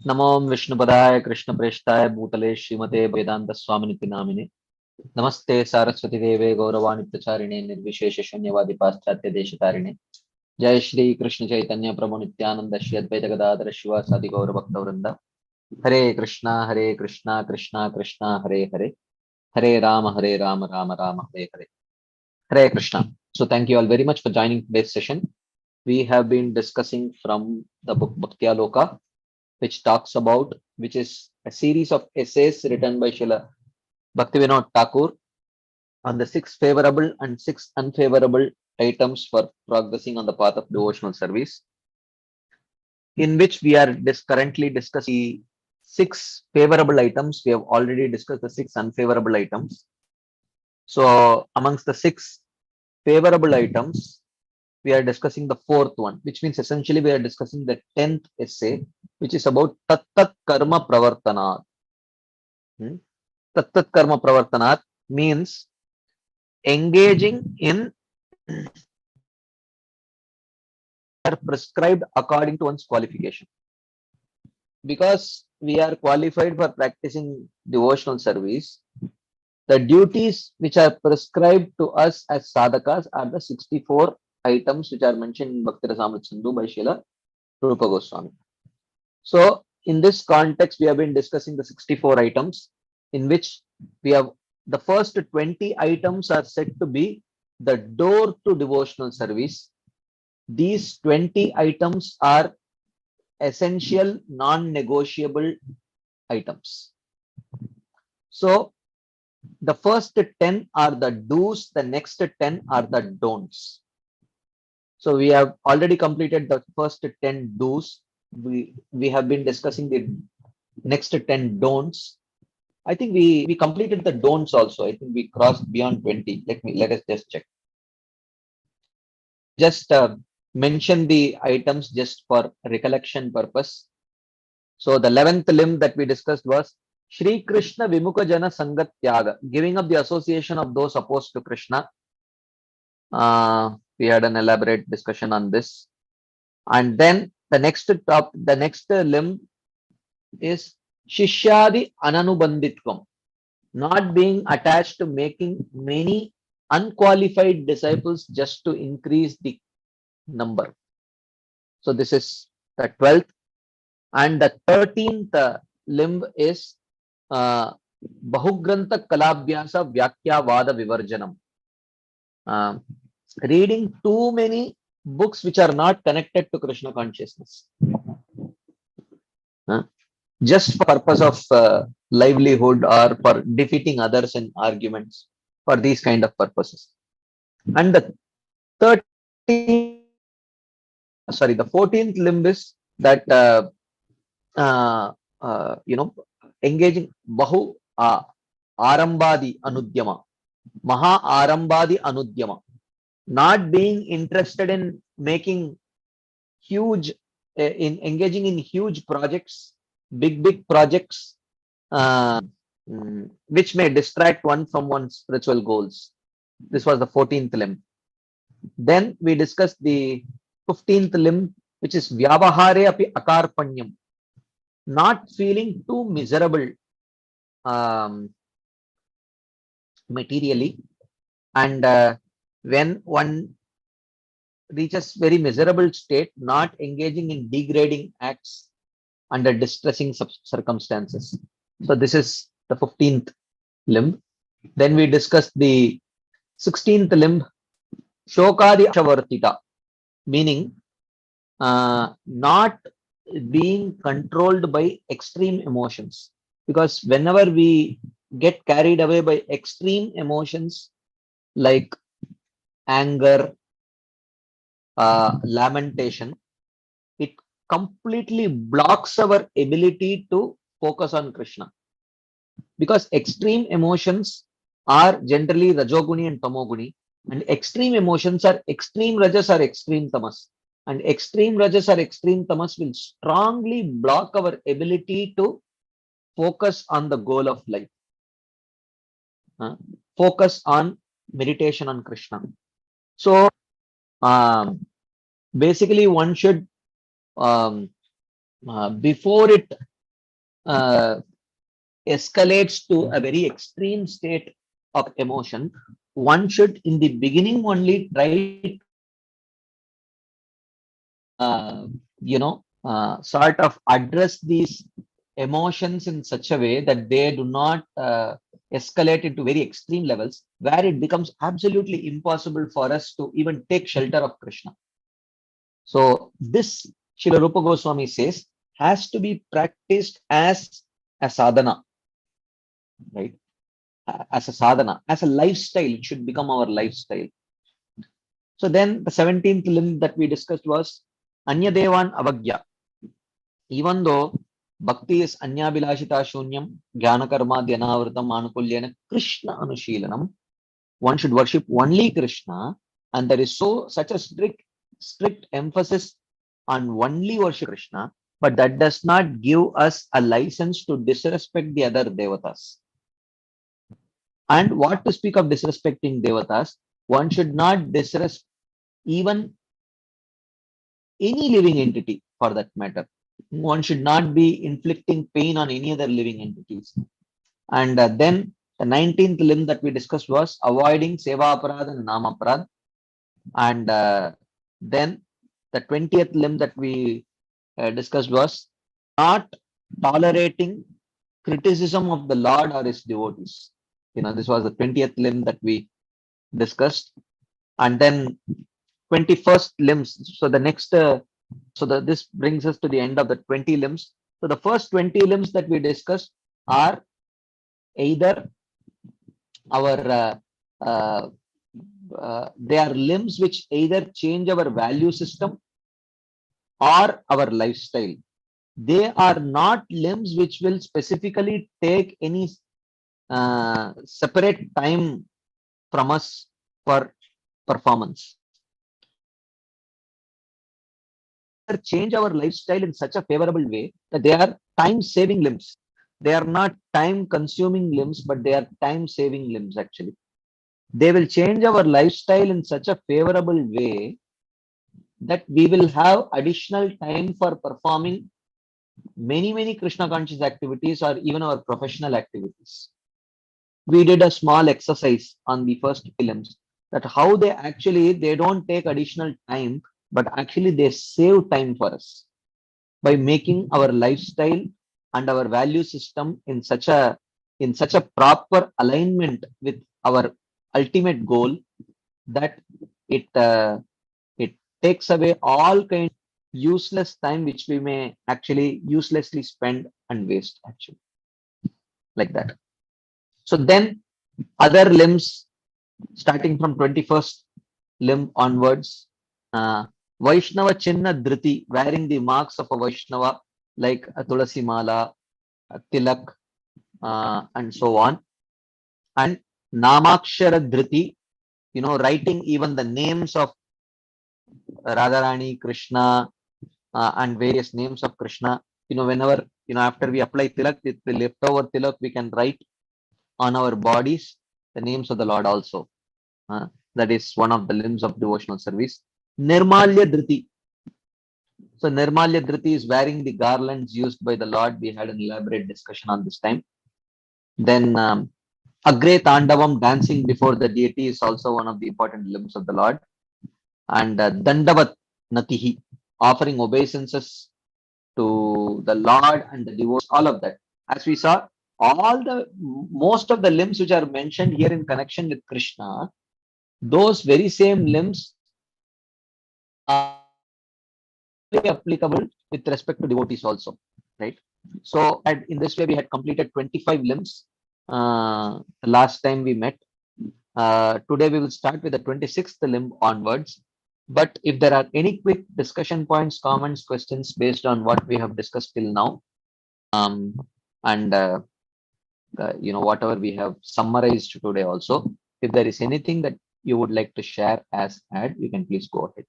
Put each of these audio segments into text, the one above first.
नमो विष्णुपदाय कृष्णप्रेष्ठाय भूतले श्रीमते वेदांत स्वामिनिति नामिने नमस्ते सारस्वती देवे गौरवाणी प्रचारिणे निर्विशेष शून्यवादी पाश्चात्य देशतारिणे जय श्री कृष्ण चैतन्य प्रभु नित्यानंद श्री अद्वैत गदाधर शिवासादि गौर भक्त वृंद हरे कृष्णा कृष्णा कृष्णा हरे हरे राम राम राम हरे Krishna. So thank you all very much for joining today's session. We have been discussing from the book Bhakti which talks about, which is a series of essays written by Srila Bhaktivinoda Thakur on the six favorable and six unfavorable items for progressing on the path of devotional service, in which we are currently discussing the six favorable items. We have already discussed the six unfavorable items. So, amongst the six favorable items, we are discussing the fourth one, which means essentially we are discussing the 10th essay, which is about Tat Karma Pravartana. Tat Karma Pravartanat means engaging in are prescribed according to one's qualification. Because we are qualified for practicing devotional service, the duties which are prescribed to us as sadhakas are the 64 items which are mentioned in Bhakti Rasamrita Sindhu by Srila Rupa Goswami. So, in this context, we have been discussing the 64 items, in which we have the first 20 items are said to be the door to devotional service. These 20 items are essential, non-negotiable items. So, the first 10 are the do's, the next 10 are the don'ts. So, we have already completed the first 10 do's. We have been discussing the next 10 don'ts. I think we completed the don'ts also. I think we crossed beyond 20. Let us just check. Just mention the items just for recollection purpose. So the 11th limb that we discussed was Shri Krishna Vimukha Jana Sangat Tyaga, giving up the association of those opposed to Krishna. We had an elaborate discussion on this. And then the next limb is Shishyadi Ananubanditvam, not being attached to making many unqualified disciples just to increase the number. So this is the 12th. And the 13th limb is Bahugrantha Kalabhyasa Vyakya Vada Vivarjanam. Reading too many books which are not connected to Krishna consciousness. Just for purpose of livelihood or for defeating others in arguments, for these kind of purposes. And the 14th limb is that engaging Bahu Arambadi Anudyama, Maha Arambadi Anudyama, not being interested in making huge, in engaging in huge projects, big projects, which may distract one from one's spiritual goals. This was the 14th limb. Then we discussed the 15th limb, which is Vyavahare api Akarpanyam, not feeling too miserable materially, and when one reaches very miserable state, not engaging in degrading acts under distressing circumstances. So this is the 15th limb. Then we discussed the 16th limb, Shokadi Ashavartita, meaning not being controlled by extreme emotions. Because whenever we get carried away by extreme emotions like anger, lamentation, it completely blocks our ability to focus on Krishna. Because extreme emotions are generally Rajoguni and Tamoguni, and extreme emotions are extreme Rajas or extreme Tamas. And extreme Rajas or extreme Tamas will strongly block our ability to focus on the goal of life. Focus on meditation on Krishna. So, basically, one should, before it escalates to a very extreme state of emotion, one should in the beginning only try sort of address these emotions in such a way that they do not escalate into very extreme levels where it becomes absolutely impossible for us to even take shelter of Krishna. So this, Srila Rupa Goswami says, has to be practiced as a sadhana, right? As a sadhana, as a lifestyle. It should become our lifestyle. So then the 17th limb that we discussed was Anyadevan Avagya. Even though Bhakti is Anyabilashita Shunyam, Jnana Karma Dhyanavritam Anukulyena Krishna Anushilanam, one should worship only Krishna, and there is such a strict emphasis on only worship Krishna, but that does not give us a license to disrespect the other devatas. And what to speak of disrespecting devatas, one should not disrespect even any living entity for that matter. One should not be inflicting pain on any other living entities. And then the 19th limb that we discussed was avoiding seva aparad and nama aparad. And then the 20th limb that we discussed was not tolerating criticism of the Lord or his devotees. This was the 20th limb that we discussed. And then 21st limbs. So the next, this brings us to the end of the 20 limbs. So the first 20 limbs that we discussed are either our they are limbs which either change our value system or our lifestyle. They are not limbs which will specifically take any separate time from us for performance. Change our lifestyle in such a favorable way that they are time saving limbs. They are not time consuming limbs, but they are time saving limbs actually. They will change our lifestyle in such a favorable way that we will have additional time for performing many Krishna conscious activities or even our professional activities. We did a small exercise on the first limbs that how they don't take additional time, but actually they save time for us by making our lifestyle and our value system in such a proper alignment with our ultimate goal that it takes away all kind of useless time which we may actually uselessly spend and waste actually, like that. So then other limbs starting from 21st limb onwards, Vaishnava Chinna Dhriti, wearing the marks of a Vaishnava like a Tulasi Mala, a Tilak, and so on. And Namakshara Dhriti, writing even the names of Radharani, Krishna, and various names of Krishna. Whenever, after we apply Tilak, the leftover Tilak, we can write on our bodies the names of the Lord also. That is one of the limbs of devotional service. Nirmalya Dhriti. So Nirmalya Dhriti is wearing the garlands used by the Lord. We had an elaborate discussion on this time. Then Agre Tandavam, dancing before the deity, is also one of the important limbs of the Lord. And Dandavat Natihi, offering obeisances to the Lord and the devotees, all of that. As we saw, most of the limbs which are mentioned here in connection with Krishna, those very same limbs are applicable with respect to devotees also, right? So in this way we had completed 25 limbs the last time we met. Today we will start with the 26th limb onwards, but if there are any quick discussion points, comments, questions based on what we have discussed till now, and whatever we have summarized today also, if there is anything that you would like to share as add, you can please go ahead.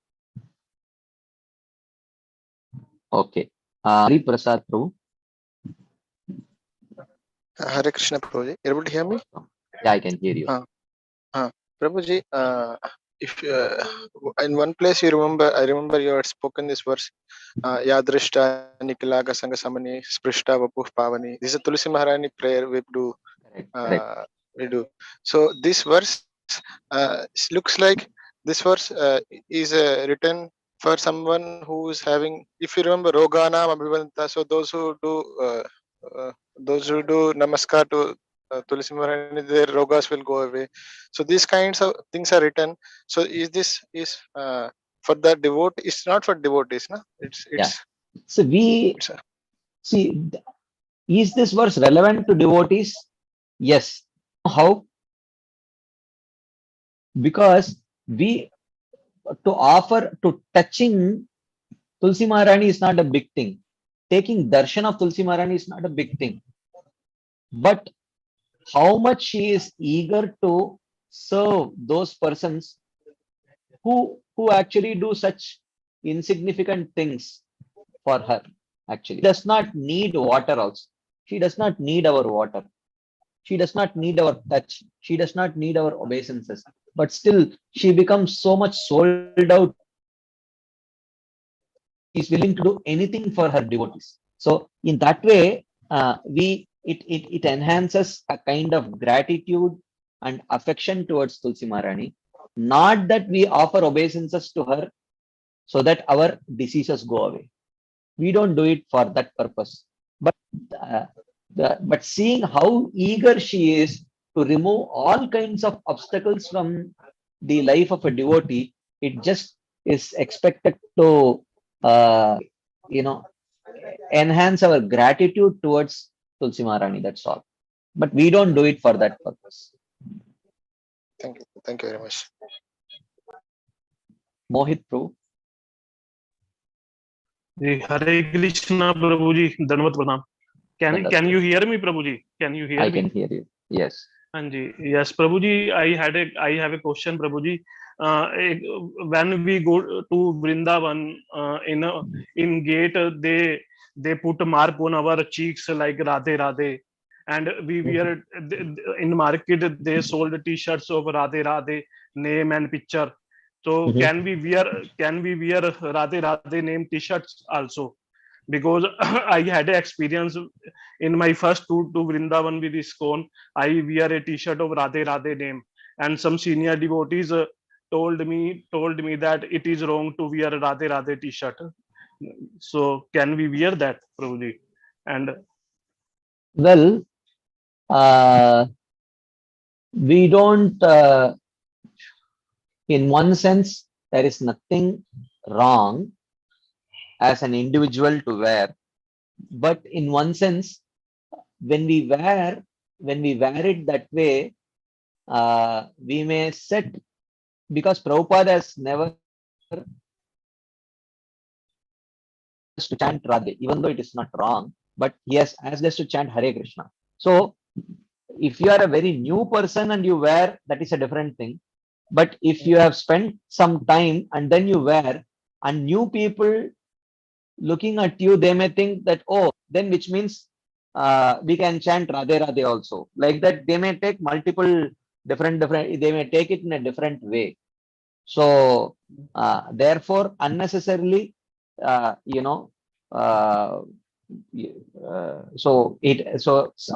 Okay. Hari Prasad Prabhu. Hare Krishna Prabhuji. Able to hear me? Yeah, I can hear you. Prabhuji, if in one place I remember you had spoken this verse, Yadrishta Nikilaga Sanga Samani Sprishta Vapuh Pavani. This is a Tulsi Maharani prayer we do. Correct. We do. So this verse looks like this verse is written for someone who is having, if you remember, Rogana Abhivanta. So those who do Namaskar to Tulsi Maharani, their rogas will go away. So these kinds of things are written. So is for the devotee? It's not for devotees, no? Yeah. So we It's see, is this verse relevant to devotees? Yes. How? Because we to touching Tulsi Maharani is not a big thing. Taking darshan of Tulsi Maharani is not a big thing. But how much she is eager to serve those persons who actually do such insignificant things for her. Actually, does not need water also. She does not need our water. She does not need our touch. She does not need our obeisances. But still, she becomes so much sold out. She's willing to do anything for her devotees. So in that way, it enhances a kind of gratitude and affection towards Tulsi Maharani. Not that we offer obeisances to her so that our diseases go away. We don't do it for that purpose. But uh, but seeing how eager she is to remove all kinds of obstacles from the life of a devotee, it just is expected to uh, you know enhance our gratitude towards Tulsi Maharani. That's all. But we don't do it for that purpose. thank you very much. Mohit Prabhu, Hare Krishna, Prabhuji. Dandavat Pranam. Can you hear me, Prabhuji? Can you hear I me? can hear you. Yes. Anji. Yes, Prabhuji. I have a question, Prabhuji. When we go to Vrindavan, in gate they put mark on our cheeks like Radhe Radhe, and we wear in market they sold T-shirts of Radhe Radhe name and picture. So Mhm. can we wear Radhe Radhe name T-shirts also? Because I had an experience in my first tour to Vrindavan with ISKCON. I wear a T-shirt of Radhe Radhe name, and some senior devotees told me that it is wrong to wear a Radhe Radhe T-shirt. So can we wear that, Prabhuji? And Well, uh, we don't. In one sense, there is nothing wrong as an individual to wear, but in one sense, when we wear it that way, we may set, because Prabhupada has never to chant Radhe, even though it is not wrong, but he has asked us to chant Hare Krishna. So if you are a very new person and you wear, that is a different thing. But if you have spent some time and then you wear, and new people looking at you, they may think that, oh, then which means we can chant Radhe Radhe also. Like that, they may take multiple different, they may take it in a different way. So therefore, unnecessarily, uh, you know, uh,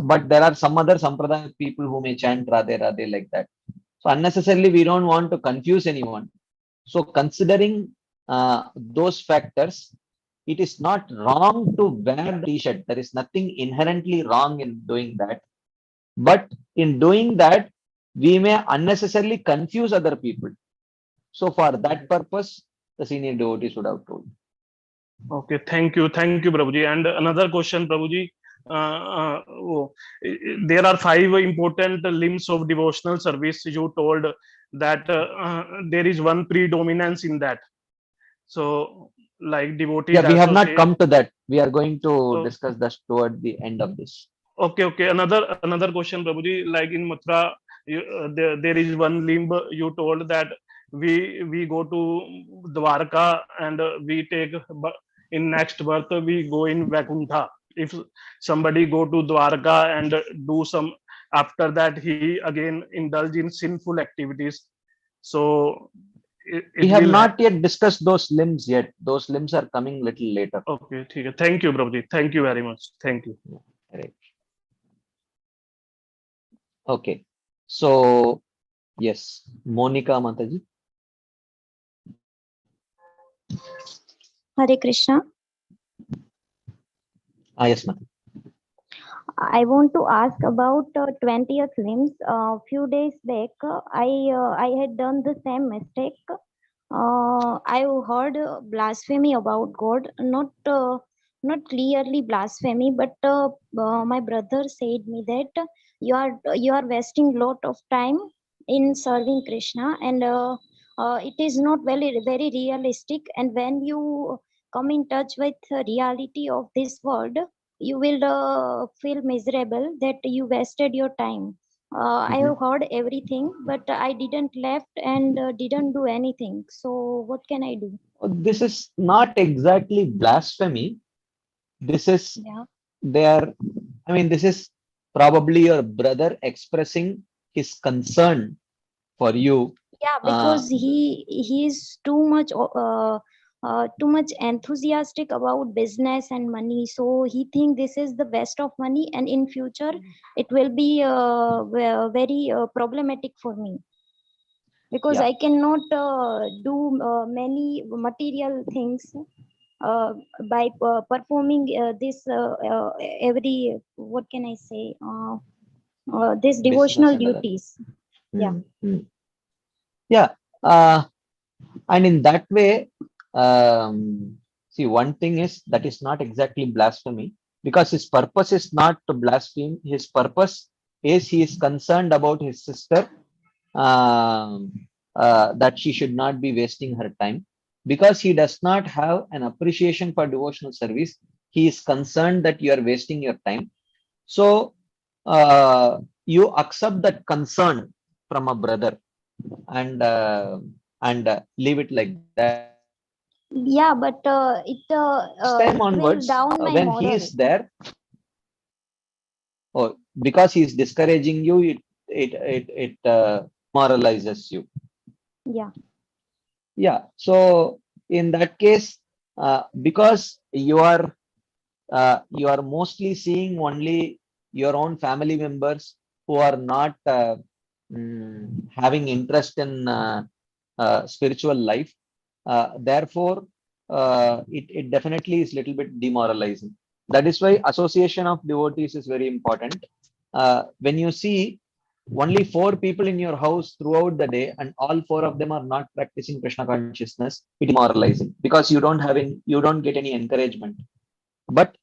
but there are some other Sampradaya people who may chant Radhe Radhe like that. So unnecessarily, we don't want to confuse anyone. So considering those factors, it is not wrong to wear the t-shirt. There is nothing inherently wrong in doing that. But in doing that, we may unnecessarily confuse other people. So for that purpose, the senior devotees would have told. okay, thank you, Prabhuji. And another question, Prabhuji. There are 5 important limbs of devotional service. You told that there is one predominance in that. So, like devotees Yeah, we have also not say. come to that. We are going to So, discuss this toward the end of this. okay. Another question, Prabhuji. Like in Mathura, there is one limb. You told that we go to Dwarka and we take in next birth we go in Vaikuntha. If somebody go to Dwarka and do some, after that he again indulge in sinful activities. So We have not yet discussed those limbs yet. Those limbs are coming little later. Okay, ठीक है. Thank you, Prabhuji. Thank you very much. Thank you. Right. Okay. So yes, Monica Mataji. Hare Krishna. Yes, ma'am. I want to ask about 20th limbs. Few days back, I had done the same mistake. I heard blasphemy about God, not clearly blasphemy, but my brother said me that you are wasting lot of time in serving Krishna, and it is not very realistic. And when you come in touch with the reality of this world, you will feel miserable that you wasted your time. I have heard everything, but I didn't left and didn't do anything. So what can I do? This is not exactly blasphemy. This is this is probably your brother expressing his concern for you. Yeah, because he is too much enthusiastic about business and money. So he think this is the best of money, and in future it will be very problematic for me, because I cannot do many material things by performing this every, what can I say, this devotional duties. And in that way, see, one thing is that is not exactly blasphemy, because his purpose is not to blaspheme. His purpose is he is concerned about his sister, that she should not be wasting her time, because he does not have an appreciation for devotional service. He is concerned that you are wasting your time. So you accept that concern from a brother and leave it like that. Yeah, but it Time onwards, will down my when moral. he is there, because he is discouraging you, it moralizes you. So in that case, because you are mostly seeing only your own family members who are not having interest in spiritual life. Therefore, it definitely is little bit demoralizing. That is why association of devotees is very important. When you see only 4 people in your house throughout the day and all 4 of them are not practicing Krishna consciousness, it is demoralizing, because you don't get any encouragement. But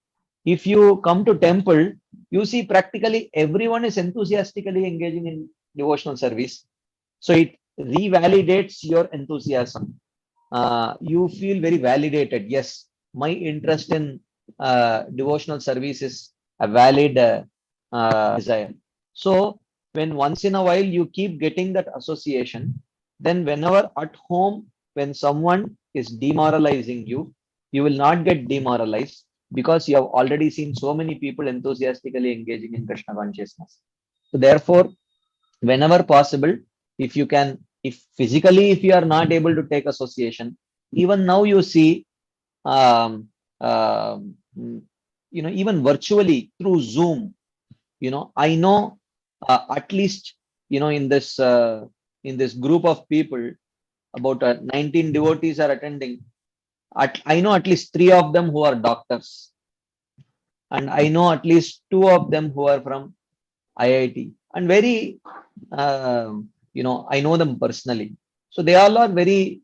if you come to temple, you see practically everyone is enthusiastically engaging in devotional service. So it revalidates your enthusiasm. You feel very validated. Yes, my interest in devotional service is a valid desire. So when once in a while you keep getting that association, then whenever at home, when someone is demoralizing you, you will not get demoralized, because you have already seen so many people enthusiastically engaging in Krishna consciousness. So therefore, whenever possible, if you can, if physically, if you are not able to take association, even now you see, even virtually through Zoom, I know at least, in this group of people, about 19 devotees are attending. I know at least 3 of them who are doctors, and I know at least 2 of them who are from IIT, and very, I know them personally. So they all are very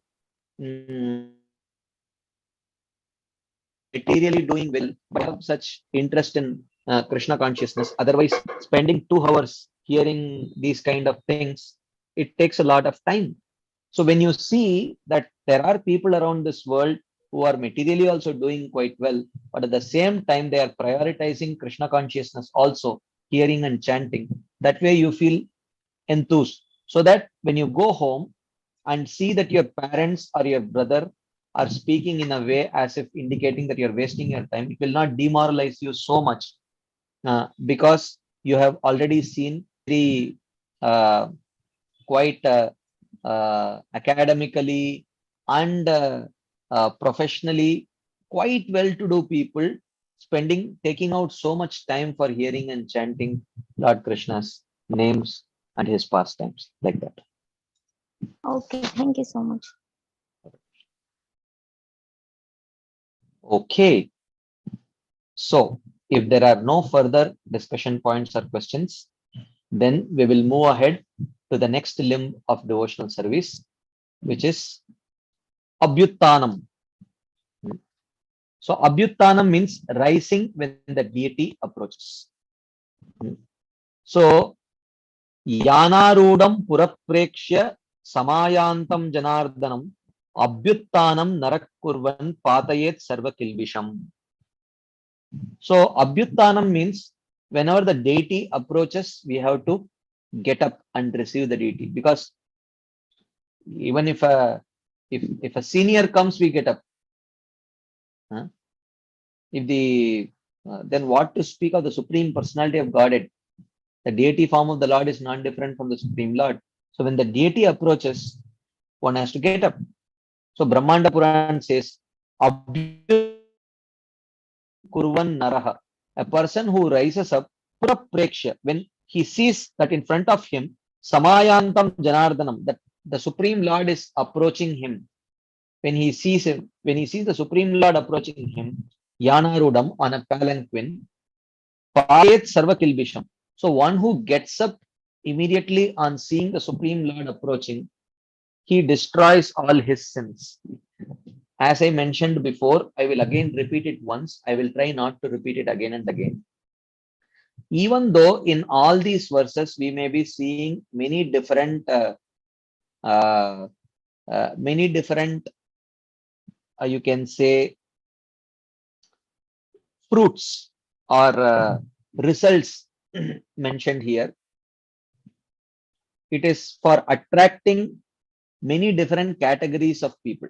materially doing well, but have such interest in Krishna consciousness. Otherwise, spending 2 hours hearing these kind of things, it takes a lot of time. So when you see that there are people around this world who are materially also doing quite well, but at the same time they are prioritizing Krishna consciousness also, hearing and chanting, that way you feel enthused. So that when you go home and see that your parents or your brother are speaking in a way as if indicating that you're wasting your time, it will not demoralize you so much, because you have already seen very quite academically and professionally quite well-to-do people taking out so much time for hearing and chanting Lord Krishna's names and his pastimes like that. Okay, thank you so much. Okay. So if there are no further discussion points or questions, then we will move ahead to the next limb of devotional service, which is Abhyuttanam. So Abhyuttanam means rising when the deity approaches. So Yanarudam Puraprekshya Samayantam Janardanam Abhyuttanam Narakkurvan Patayet Sarva Kilbisham. So Abhyuttanam means whenever the deity approaches, we have to get up and receive the deity, because even if a senior comes, we get up. If the then what to speak of the Supreme Personality of Godhead? The deity form of the Lord is not different from the Supreme Lord. So when the deity approaches, one has to get up. So Brahmanda Puran says, Abhyut Kurvan Naraha, a person who rises up, Purapreksha, when he sees that in front of him, Samayantam Janardanam, that the Supreme Lord is approaching him. When he sees the Supreme Lord approaching him, Yanarudam on a palanquin, Payet Sarva Kilbisham. So one who gets up immediately on seeing the Supreme Lord approaching, he destroys all his sins. As I mentioned before, I will again repeat it once. I will try not to repeat it again and again. Even though in all these verses, we may be seeing many different, you can say, fruits or results mentioned here. It is for attracting many different categories of people.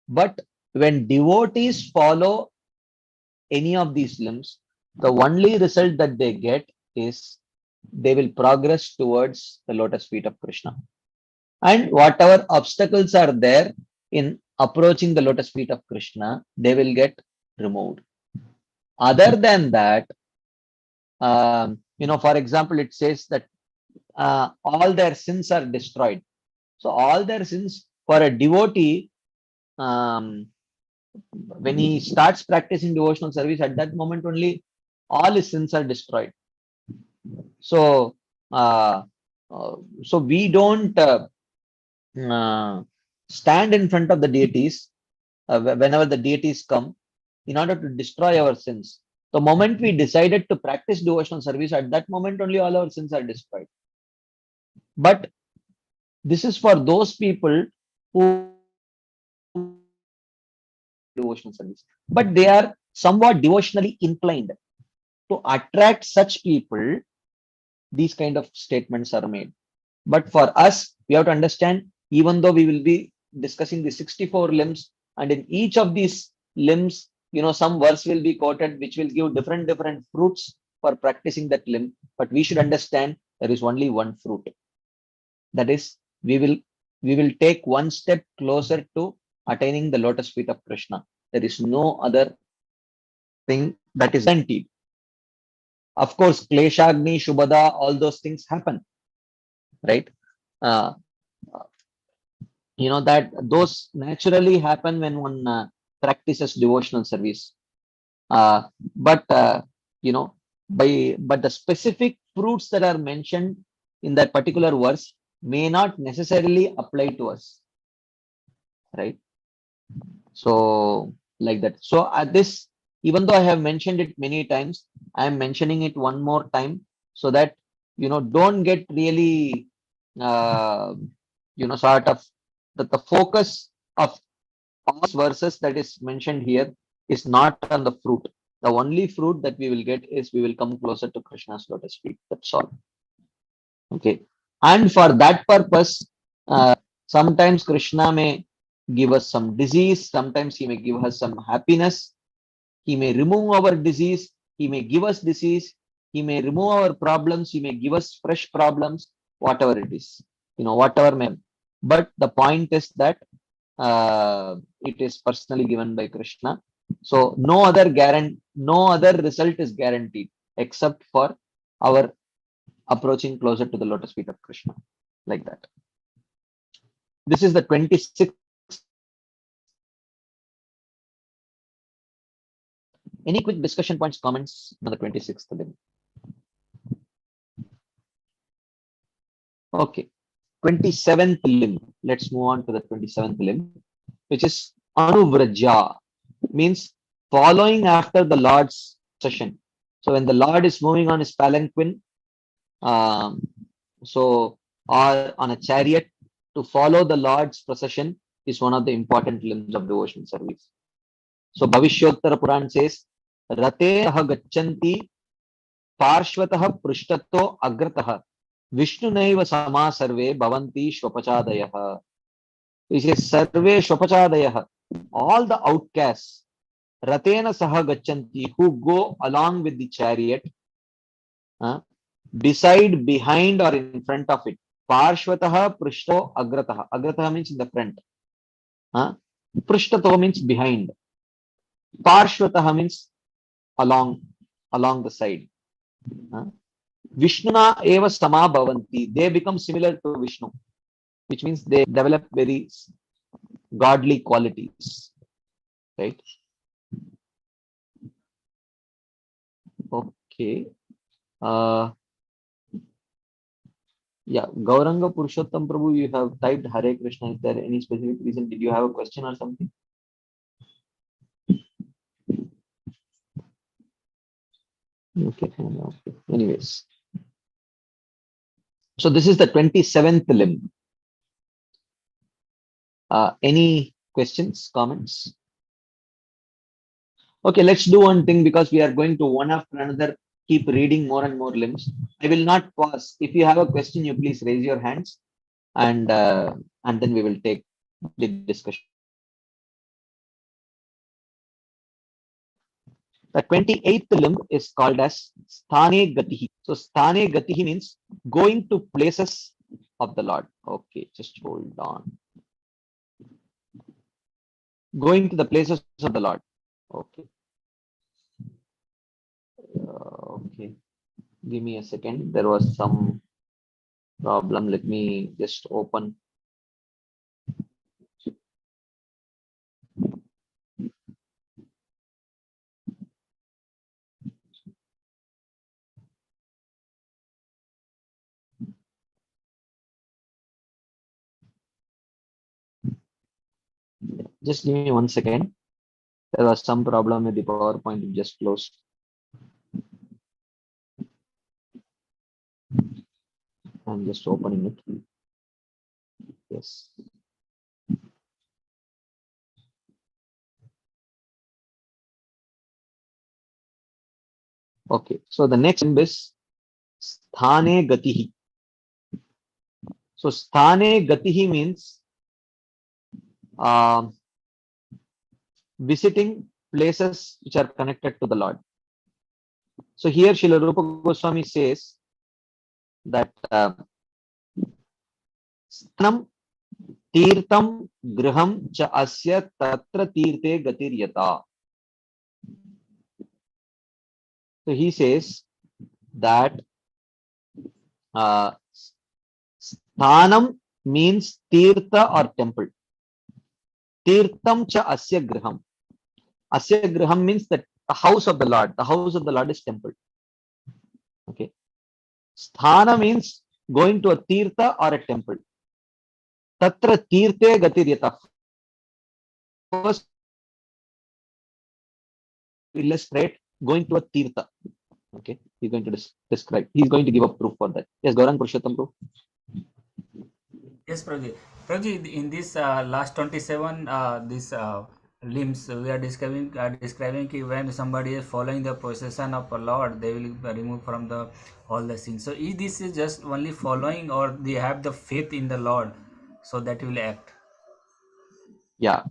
But when devotees follow any of these limbs, the only result that they get is they will progress towards the lotus feet of Krishna. And whatever obstacles are there in approaching the lotus feet of Krishna, they will get removed. Other than that, for example, it says that all their sins are destroyed. So all their sins for a devotee, when he starts practicing devotional service, at that moment only all his sins are destroyed. So we don't stand in front of the deities whenever the deities come in order to destroy our sins. The moment we decided to practice devotional service, at that moment only all our sins are destroyed. But this is for those people who devotional service, but they are somewhat devotionally inclined. To attract such people, these kind of statements are made. But for us, we have to understand, even though we will be discussing the 64 limbs, and in each of these limbs, some verse will be quoted which will give different fruits for practicing that limb. But we should understand there is only one fruit. That is, we will take one step closer to attaining the lotus feet of Krishna. There is no other thing that is guaranteed. Of course, Kleshagni, Shubhada, all those things happen, right? That those naturally happen when one practices devotional service. But the specific fruits that are mentioned in that particular verse may not necessarily apply to us, right? So like that. So this, even though I have mentioned it many times, I am mentioning it one more time so that don't get really sort of that the focus of all these verses that is mentioned here is not on the fruit. The only fruit that we will get is we will come closer to Krishna's lotus feet. That's all. Okay. And for that purpose, sometimes Krishna may give us some disease. Sometimes he may give us some happiness. He may remove our disease. He may give us disease. He may remove our problems. He may give us fresh problems, whatever it is. whatever may. But the point is that it is personally given by Krishna. So no other result is guaranteed except for our approaching closer to the lotus feet of Krishna, like that. This is the 26th. Any quick discussion points, comments on the 26th limb? Okay, 27th limb. Let's move on to the 27th limb, which is Anuvraja, means following after the Lord's procession. So when the Lord is moving on his palanquin, or on a chariot, to follow the Lord's procession is one of the important limbs of devotional service. So Bhavishottara Puran says, Rate gachanti parshvatah prishtato agratah Vishnu naiva sama sarve bhavanti shvapachadayah. He says, Sarve shvapachadayah. All the outcasts, Ratena saha gachanti, who go along with the chariot, beside, behind, or in front of it. Parshvatah prishto agrataha. Agrataha means in the front. Prishtato means behind. Parshvatah means along the side. Vishnuna eva sama bhavanti. They become similar to Vishnu, which means they develop very godly qualities. Right? Okay. Yeah, Gauranga Purushottam Prabhu, you have typed Hare Krishna. Is there any specific reason? Did you have a question or something? Okay. Anyways. So this is the 27th limb. Any questions, comments? Okay, let's do one thing, because we are going to one after another keep reading more and more limbs. I will not pause. If you have a question, you please raise your hands, and then we will take the discussion. The 28th limb is called as Sthane Gatihi. So Sthane Gatihi means going to places of the Lord. Okay, just hold on. Going to the places of the Lord. Okay. Okay. Give me a second. There was some problem. Let me just open. Just give me 1 second. There was some problem with the PowerPoint. It just closed. I'm just opening it. Yes. Okay. So the next limb is Sthane Gatihi. So Sthane Gatihi means visiting places which are connected to the Lord. So here Srila Rupa Goswami says that Sthanam Tirtham Griham cha asya tatra tirthe gatiryata. So he says that Sthanam means Tirtha or temple. Tirtham cha asya griham. Asya griham means that the house of the Lord. The house of the Lord is temple. Okay. Sthana means going to a tirtha or a temple. Tatra tirthe gatiryata. First, illustrate going to a tirtha. Okay. He's going to describe. He's going to give a proof for that. Yes, Gaurang Purushottam proof. Yes, Prabhuji. Prabhuji, in this last 27, this limbs we are describing when somebody is following the procession of a Lord, they will remove from the all the sins. So is this is just only following, or they have the faith in the Lord, so that will act? Yeah,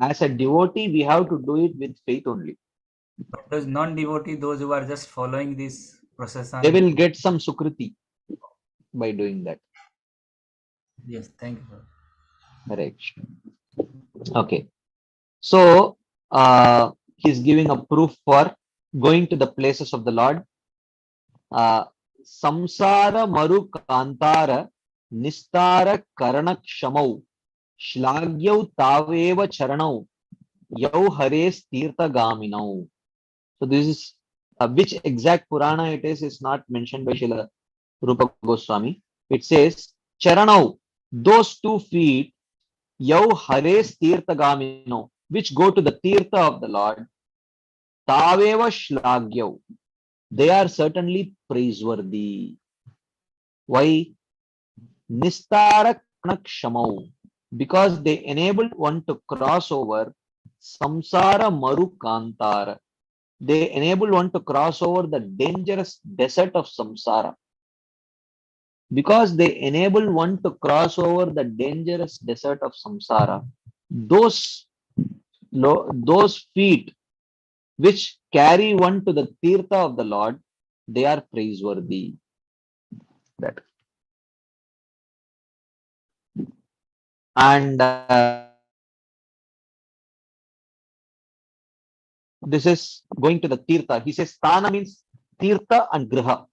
as a devotee, we have to do it with faith only. But those non-devotee, those who are just following this procession, they will get some sukriti by doing that. Yes, thank you, sir. Hare Krishna. Okay. So he's giving a proof for going to the places of the Lord. Samsara maru kantara nistara karana kshamau shlagyau taveva charanau yau hares tirtha gaminau. So this is which exact Purana it is not mentioned by Srila Rupa Goswami. It says charanau, those 2 feet, yau hares tirtha gaminau, which go to the tirtha of the Lord, taveva shlagyau, they are certainly praiseworthy. Why? Nistara kshamau, because they enable one to cross over samsara maru kantara. They enable one to cross over the dangerous desert of samsara. Because they enable one to cross over the dangerous desert of samsara, those those feet which carry one to the tirtha of the Lord, they are praiseworthy. That. And this is going to the tirtha. He says sthana means tirtha and griha.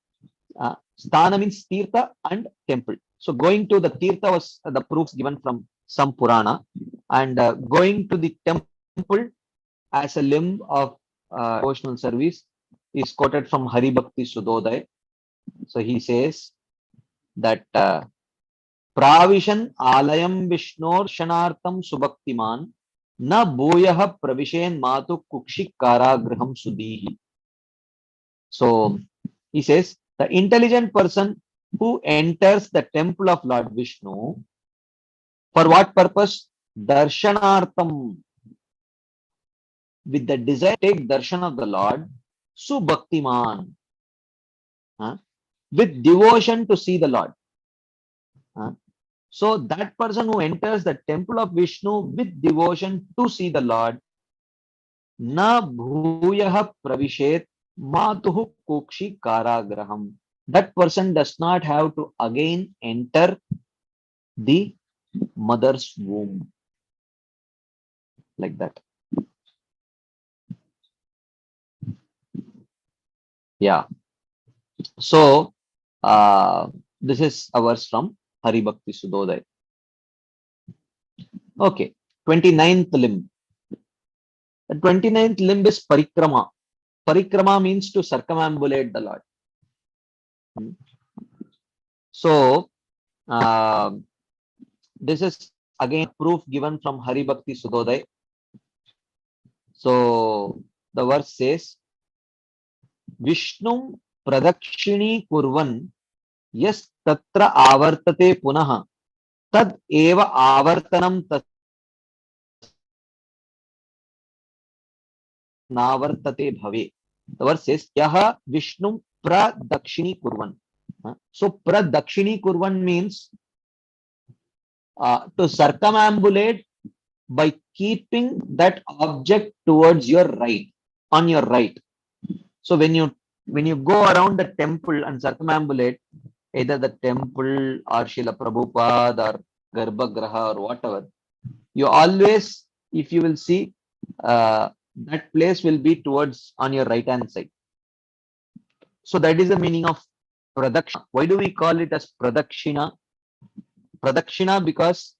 Sthana means tirtha and temple. So going to the tirtha was the proofs given from some Purana, and going to the temple as a limb of devotional service is quoted from Hari Bhakti Sudodaya. So he says that Pravishan alayam Vishnor shanartam subhaktiman na bhuyah pravishen matu kukshik karagraham sudihi. So he says the intelligent person who enters the temple of Lord Vishnu, for what purpose? Darshanartam, with the desire to take darshan of the Lord, subhaktiman, with devotion to see the Lord. So that person who enters the temple of Vishnu with devotion to see the Lord, na bhuyah pravishet matuhu kukshi karagraham. That person does not have to again enter the mother's womb. Like that. Yeah. So this is a verse from Hari Bhakti Sudodaya. Okay. 29th limb. The 29th limb is parikrama. Parikrama means to circumambulate the Lord. So this is again proof given from Hari Bhakti Sudodaya. So the verse says, Vishnu pradakshini kurvan yas tatra avartate punaha tad eva avartanam tat navartate bhave. The verse says, Yaha Vishnu pradakshini kurvan. So pradakshini kurvan means to circumambulate by keeping that object towards your right, on your right. So when you go around the temple and circumambulate either the temple or Srila Prabhupada or Garbhagraha or whatever, you always, if you will see, that place will be towards on your right hand side. So that is the meaning of pradakshina. Why do we call it as pradakshina? Pradakshina because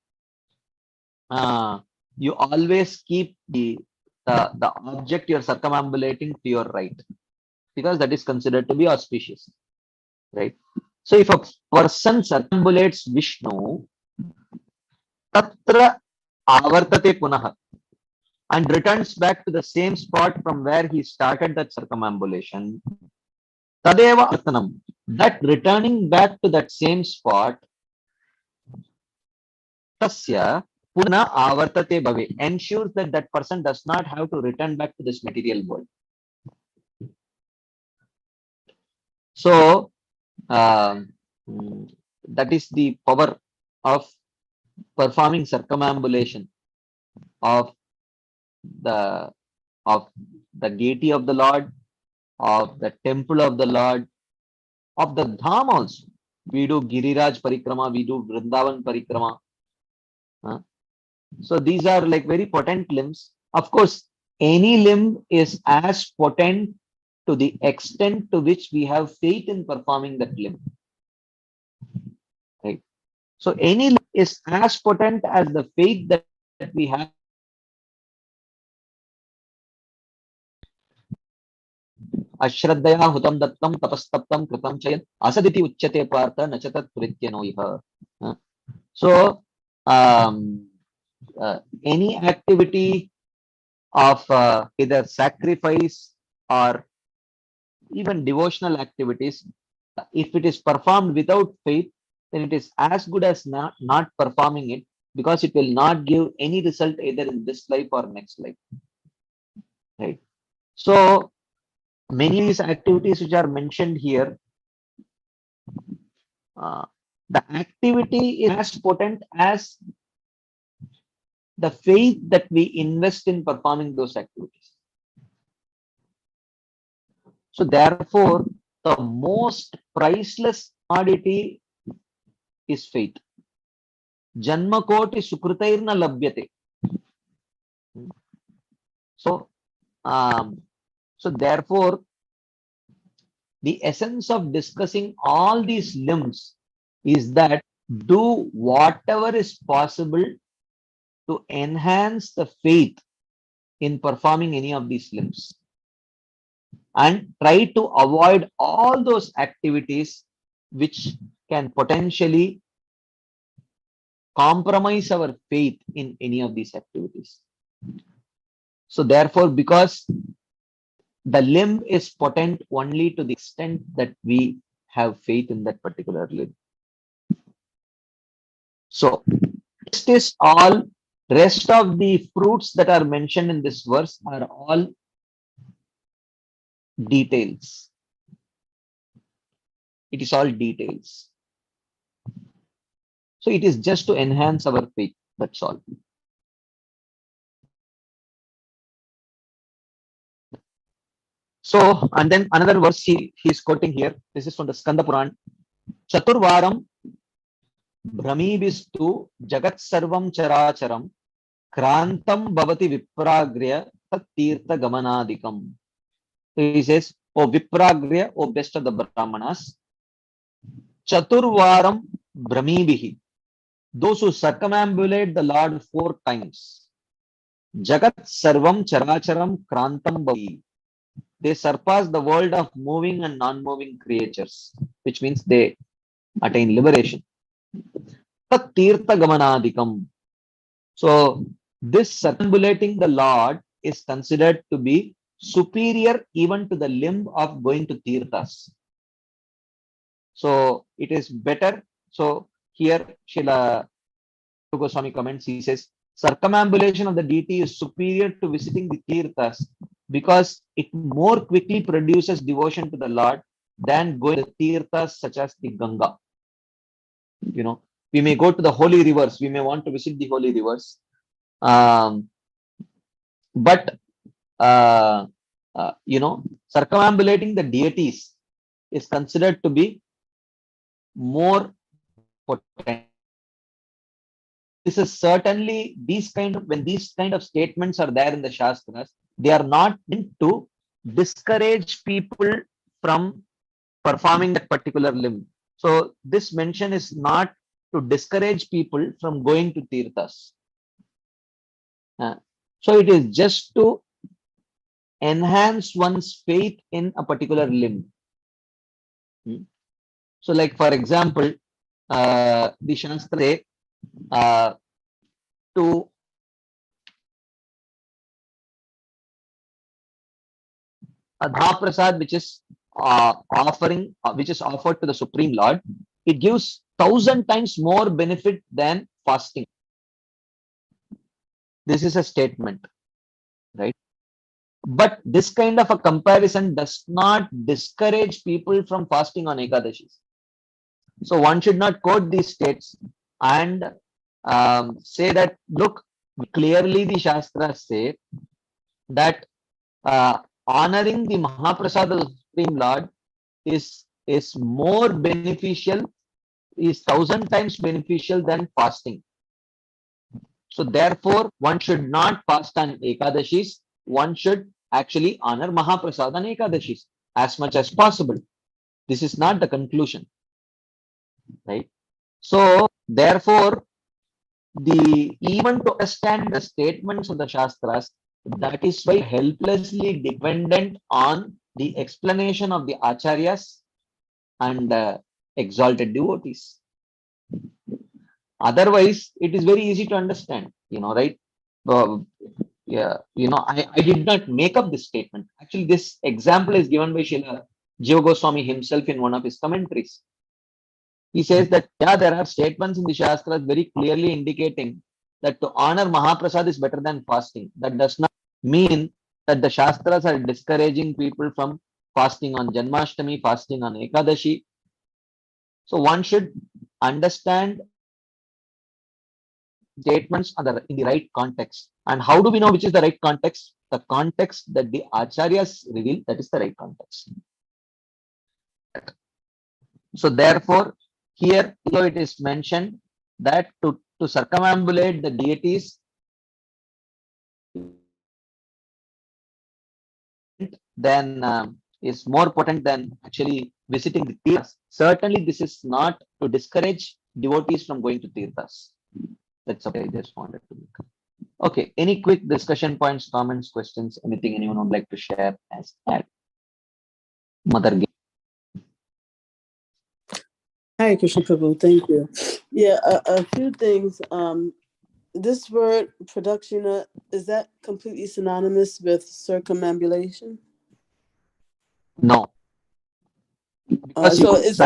you always keep the object you're circumambulating to your right, because that is considered to be auspicious, right? So if a person circumambulates Vishnu, tatra avartate punaha, and returns back to the same spot from where he started that circumambulation, tadeva artanam, that returning back to that same spot, tasya puna avartate bhave, ensures that that person does not have to return back to this material world. So that is the power of performing circumambulation of the deity of the Lord, of the temple of the Lord, of the dham also. we do Giriraj Parikrama, we do Vrindavan Parikrama. So these are like very potent limbs. Of course, any limb is as potent to the extent to which we have faith in performing that limb. Right. So any limb is as potent as the faith that we have. Ashraddaya hutam dattam tapastaptam kritam chayat asaditi uchyate partha nachatat prityano iha. So any activity of either sacrifice or even devotional activities, if it is performed without faith, then it is as good as not performing it, because it will not give any result either in this life or next life. Right. So many of these activities which are mentioned here, the activity is as potent as the faith that we invest in performing those activities. So therefore, the most priceless commodity is faith. Janma koti sukritairna labhyate. So, therefore, the essence of discussing all these limbs is that do whatever is possible to enhance the faith in performing any of these limbs, and try to avoid all those activities which can potentially compromise our faith in any of these activities. So therefore, because the limb is potent only to the extent that we have faith in that particular limb. So this is all. Rest of the fruits that are mentioned in this verse are all details. It is all details. So it is just to enhance our faith. That's all. So, and then another verse he's quoting here. This is from the Skanda Puran. Chaturvaram Brahmibistu Jagat Sarvam Characharam Krantam Bhavati Vipragriya Tat Tirtha Gamanadikam. He says, O Vipragriya, O best of the Brahmanas, Chaturvaram Brahmibihi, those who circumambulate the Lord 4 times. Jagat Sarvam Characharam Krantam Bhavati. They surpass the world of moving and non-moving creatures, which means they attain liberation. Tat Tirtha Gamanadikam. So this circumambulating the Lord is considered to be superior even to the limb of going to Tirthas. So it is better. So here Srila Goswami comments, he says, circumambulation of the deity is superior to visiting the Tirthas because it more quickly produces devotion to the Lord than going to the Tirthas such as the Ganga. You know, we may go to the holy rivers, we may want to visit the holy rivers, but circumambulating the deities is considered to be more potent. This is certainly when these kind of statements are there in the Shastras, they are not meant to discourage people from performing that particular limb. So this mention is not to discourage people from going to Tirthas. So it is just to enhance one's faith in a particular limb. So like for example, the Shastra say, to Mahaprasad, which is offered to the Supreme Lord, it gives 1,000 times more benefit than fasting. This is a statement, right? But this kind of a comparison does not discourage people from fasting on Ekadashis. So one should not quote these states and say that, look, clearly the Shastras say that honoring the Mahaprasad of the Supreme Lord is more beneficial is 1,000 times beneficial than fasting. So therefore, one should not fast on Ekadashis. One should actually honor Mahaprasad on Ekadashis as much as possible. This is not the conclusion, right? So therefore, even to understand the statements of the Shastras, that is why helplessly dependent on the explanation of the Acharyas and exalted devotees. Otherwise, it is very easy to understand, right? Yeah, I did not make up this statement. Actually, this example is given by Srila Jiva Goswami himself in one of his commentaries. He says that, yeah, there are statements in the Shastras very clearly indicating that to honor Mahaprasad is better than fasting. That does not mean that the Shastras are discouraging people from fasting on Janmashtami, fasting on Ekadashi. So one should understand statements in the right context. And how do we know which is the right context? The context that the Acharyas reveal, that is the right context. So therefore, here it is mentioned that to circumambulate the deities, then is more potent than actually visiting the tirthas. Certainly, this is not to discourage devotees from going to tirthas. That's okay. I just wanted to make. Okay. Any quick discussion points, comments, questions, anything anyone would like to share as that? Mother. Hi, Krishna Prabhu. Thank you. Yeah, a few things. This word production, is that completely synonymous with circumambulation? No. So is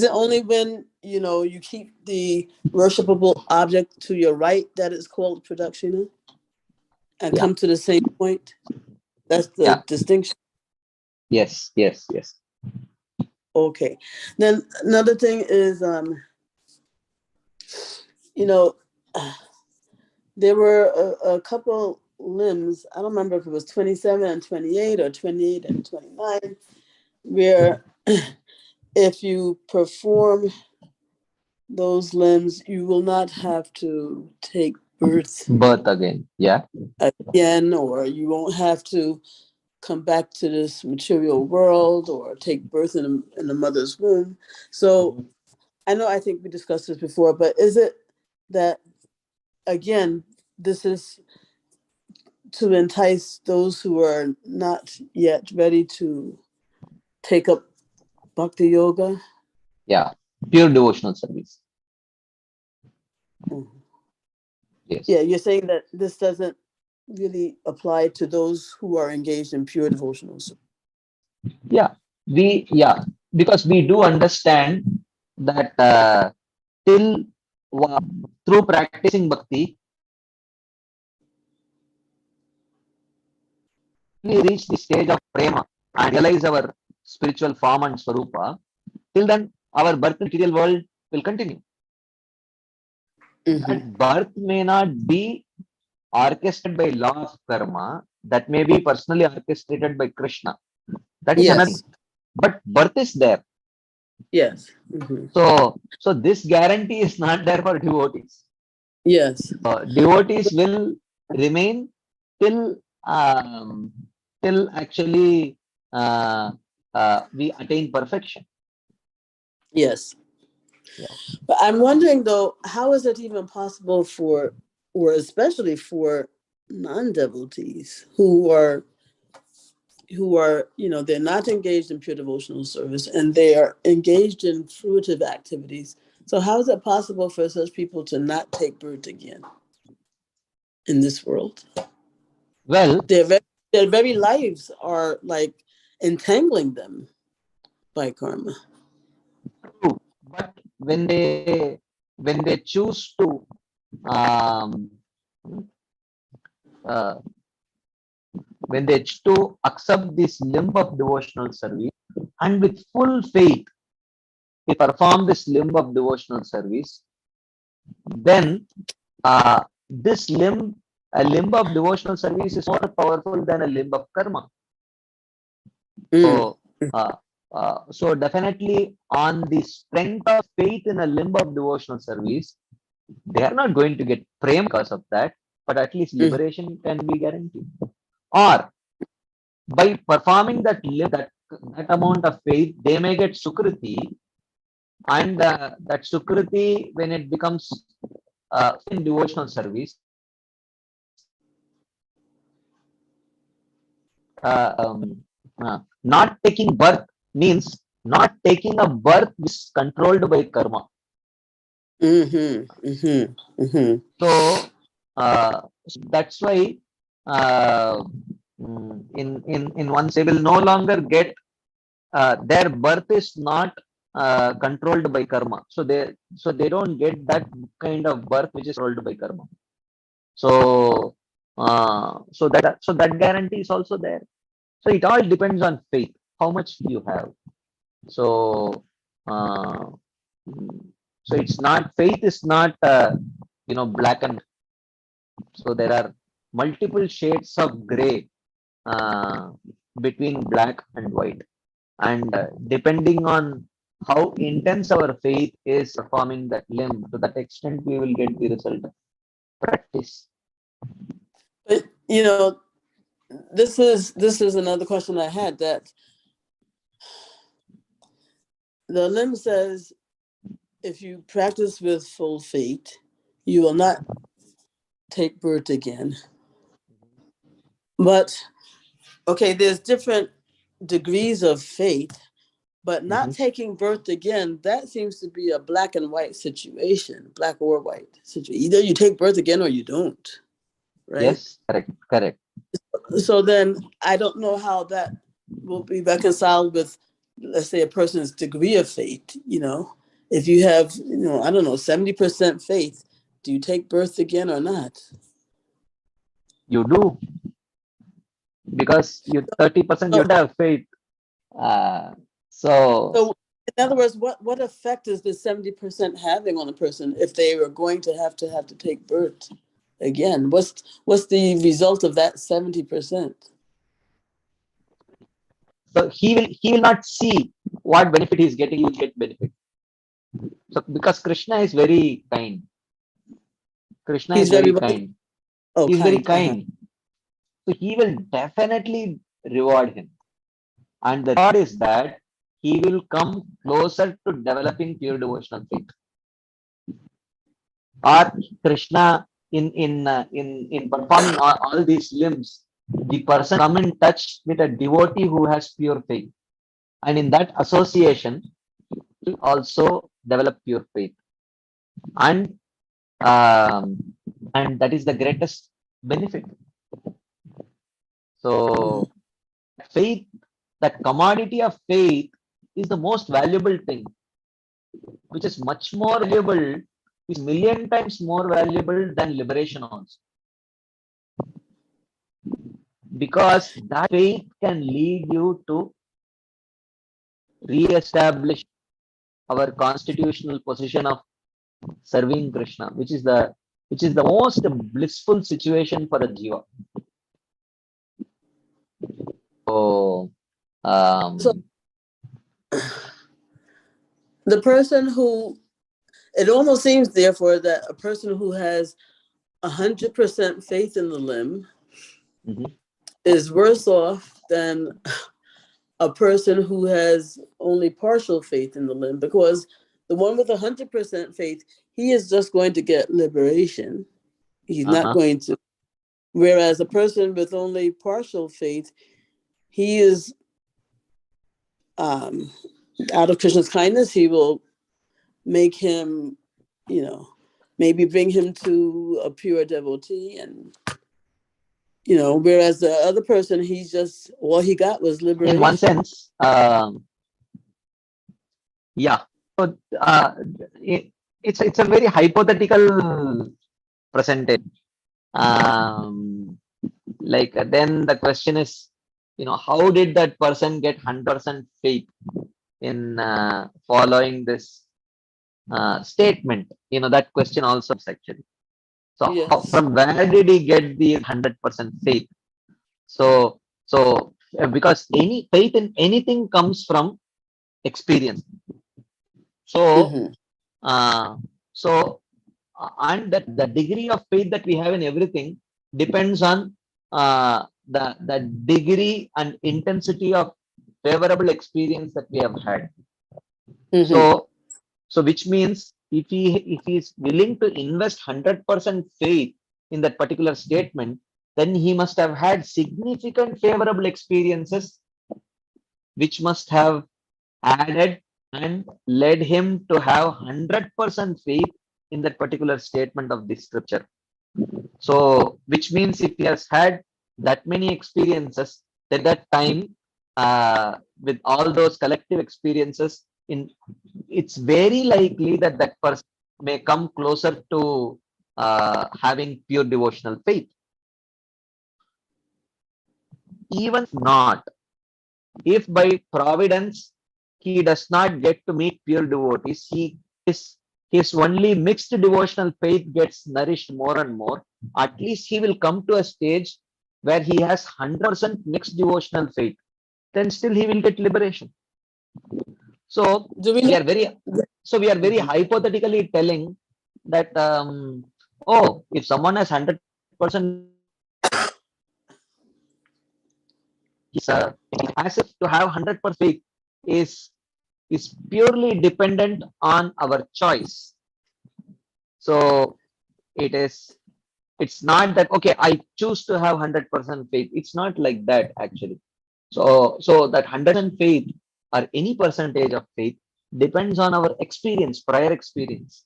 it only when you keep the worshipable object to your right that it's called production and come to the same point? That's the distinction. Yes. Okay. Then another thing is, there were a couple limbs. I don't remember if it was 27 and 28 or 28 and 29, where if you perform those limbs, you will not have to take birth again. Yeah. Again, or you won't have to come back to this material world or take birth in the mother's womb. So I think we discussed this before, but is it that, again, this is to entice those who are not yet ready to take up Bhakti Yoga? Yeah, pure devotional service. Mm-hmm. Yes. Yeah, you're saying that this doesn't really apply to those who are engaged in pure devotional service. Because we do understand that through practicing bhakti, we reach the stage of prema and realize our spiritual form and swarupa. Till then, our birth in material world will continue. Mm-hmm. That birth may not be orchestrated by law of karma, that may be personally orchestrated by Krishna. That is another thing. But birth is there. Yes. Mm-hmm. So this guarantee is not there for devotees. Yes. Devotees will remain till actually we attain perfection. Yes. Yeah. But I'm wondering though, how is it even possible or especially for non-devotees who are they're not engaged in pure devotional service and they are engaged in fruitive activities. So how is it possible for such people to not take birth again in this world? Well, their very lives are like entangling them by karma. True. But when they choose to accept this limb of devotional service and with full faith they perform this limb of devotional service, then this a limb of devotional service is more powerful than a limb of karma. So So definitely on the strength of faith in a limb of devotional service, they are not going to get prem because of that, but at least liberation can be guaranteed. Or by performing that amount of faith, they may get sukriti, and that sukriti, when it becomes in devotional service, not taking birth means not taking a birth which is controlled by karma. So that's why uh, in one they will no longer get their birth is not controlled by karma. So they don't get that kind of birth which is controlled by karma. So so that guarantee is also there. So it all depends on faith, how much you have. So uh, so it's not, faith is not black and, so there are multiple shades of gray uh, between black and white, and depending on how intense our faith is performing that limb, to that extent we will get the result of practice. But this is another question I had, that the limb says if you practice with full faith, you will not take birth again. But okay, there's different degrees of faith, but not taking birth again, that seems to be a black and white situation, black or white situation. Either you take birth again or you don't, right? Yes, correct. So then I don't know how that will be reconciled with, let's say, a person's degree of faith. If you have, I don't know, 70% faith, do you take birth again or not? You do, because you 30% you don't have faith. So in other words, what effect is the 70% having on a person if they are going to have to take birth again? What's the result of that 70%? So he will not see what benefit he is getting. He will get benefit. So because Krishna is very kind. Krishna is very kind. Oh, He's very kind. kind. So he will definitely reward him. And the reward is that he will come closer to developing pure devotional faith. Or Krishna, in performing all these limbs, the person come in touch with a devotee who has pure faith. And in that association, he also develop pure faith. And that is the greatest benefit. So faith, that commodity of faith, is the most valuable thing, which is much more valuable, is million times more valuable than liberation also. Because that faith can lead you to re-establish our constitutional position of serving Krishna, which is the most blissful situation for a jiva. So the person who, it almost seems therefore that a person who has 100% faith in the limb is worse off than a person who has only partial faith in the limb, because the one with 100% faith, he is just going to get liberation. He's not going to. Whereas a person with only partial faith, he is, out of Krishna's kindness, he will make him, maybe bring him to a pure devotee, and whereas the other person, he's just, all he got was liberation. In one sense, yeah. So it's a very hypothetical presentation. Like then the question is, how did that person get 100% faith in following this statement? That question also is actually. So Yes. from where did he get the 100% faith? So because any faith in anything comes from experience. So, Mhm. And that the degree of faith that we have in everything depends on the degree and intensity of favorable experience that we have had. Mhm. So which means if he is willing to invest 100% faith in that particular statement, then he must have had significant favorable experiences which must have added and led him to have 100% faith in that particular statement of the scripture. So, which means if he has had that many experiences at that time, with all those collective experiences, it's very likely that that person may come closer to having pure devotional faith. Even not, if by providence he does not get to meet pure devotees, his only mixed devotional faith gets nourished more and more. At least he will come to a stage where he has 100% mixed devotional faith. Then still he will get liberation. So Do we we know? are very Mhm. hypothetically telling that oh, if someone has 100% is as if to have 100% faith is purely dependent on our choice. So it's not that okay, I choose to have 100% faith. It's not like that actually. So that 100% faith or any percentage of faith depends on our experience, prior experience.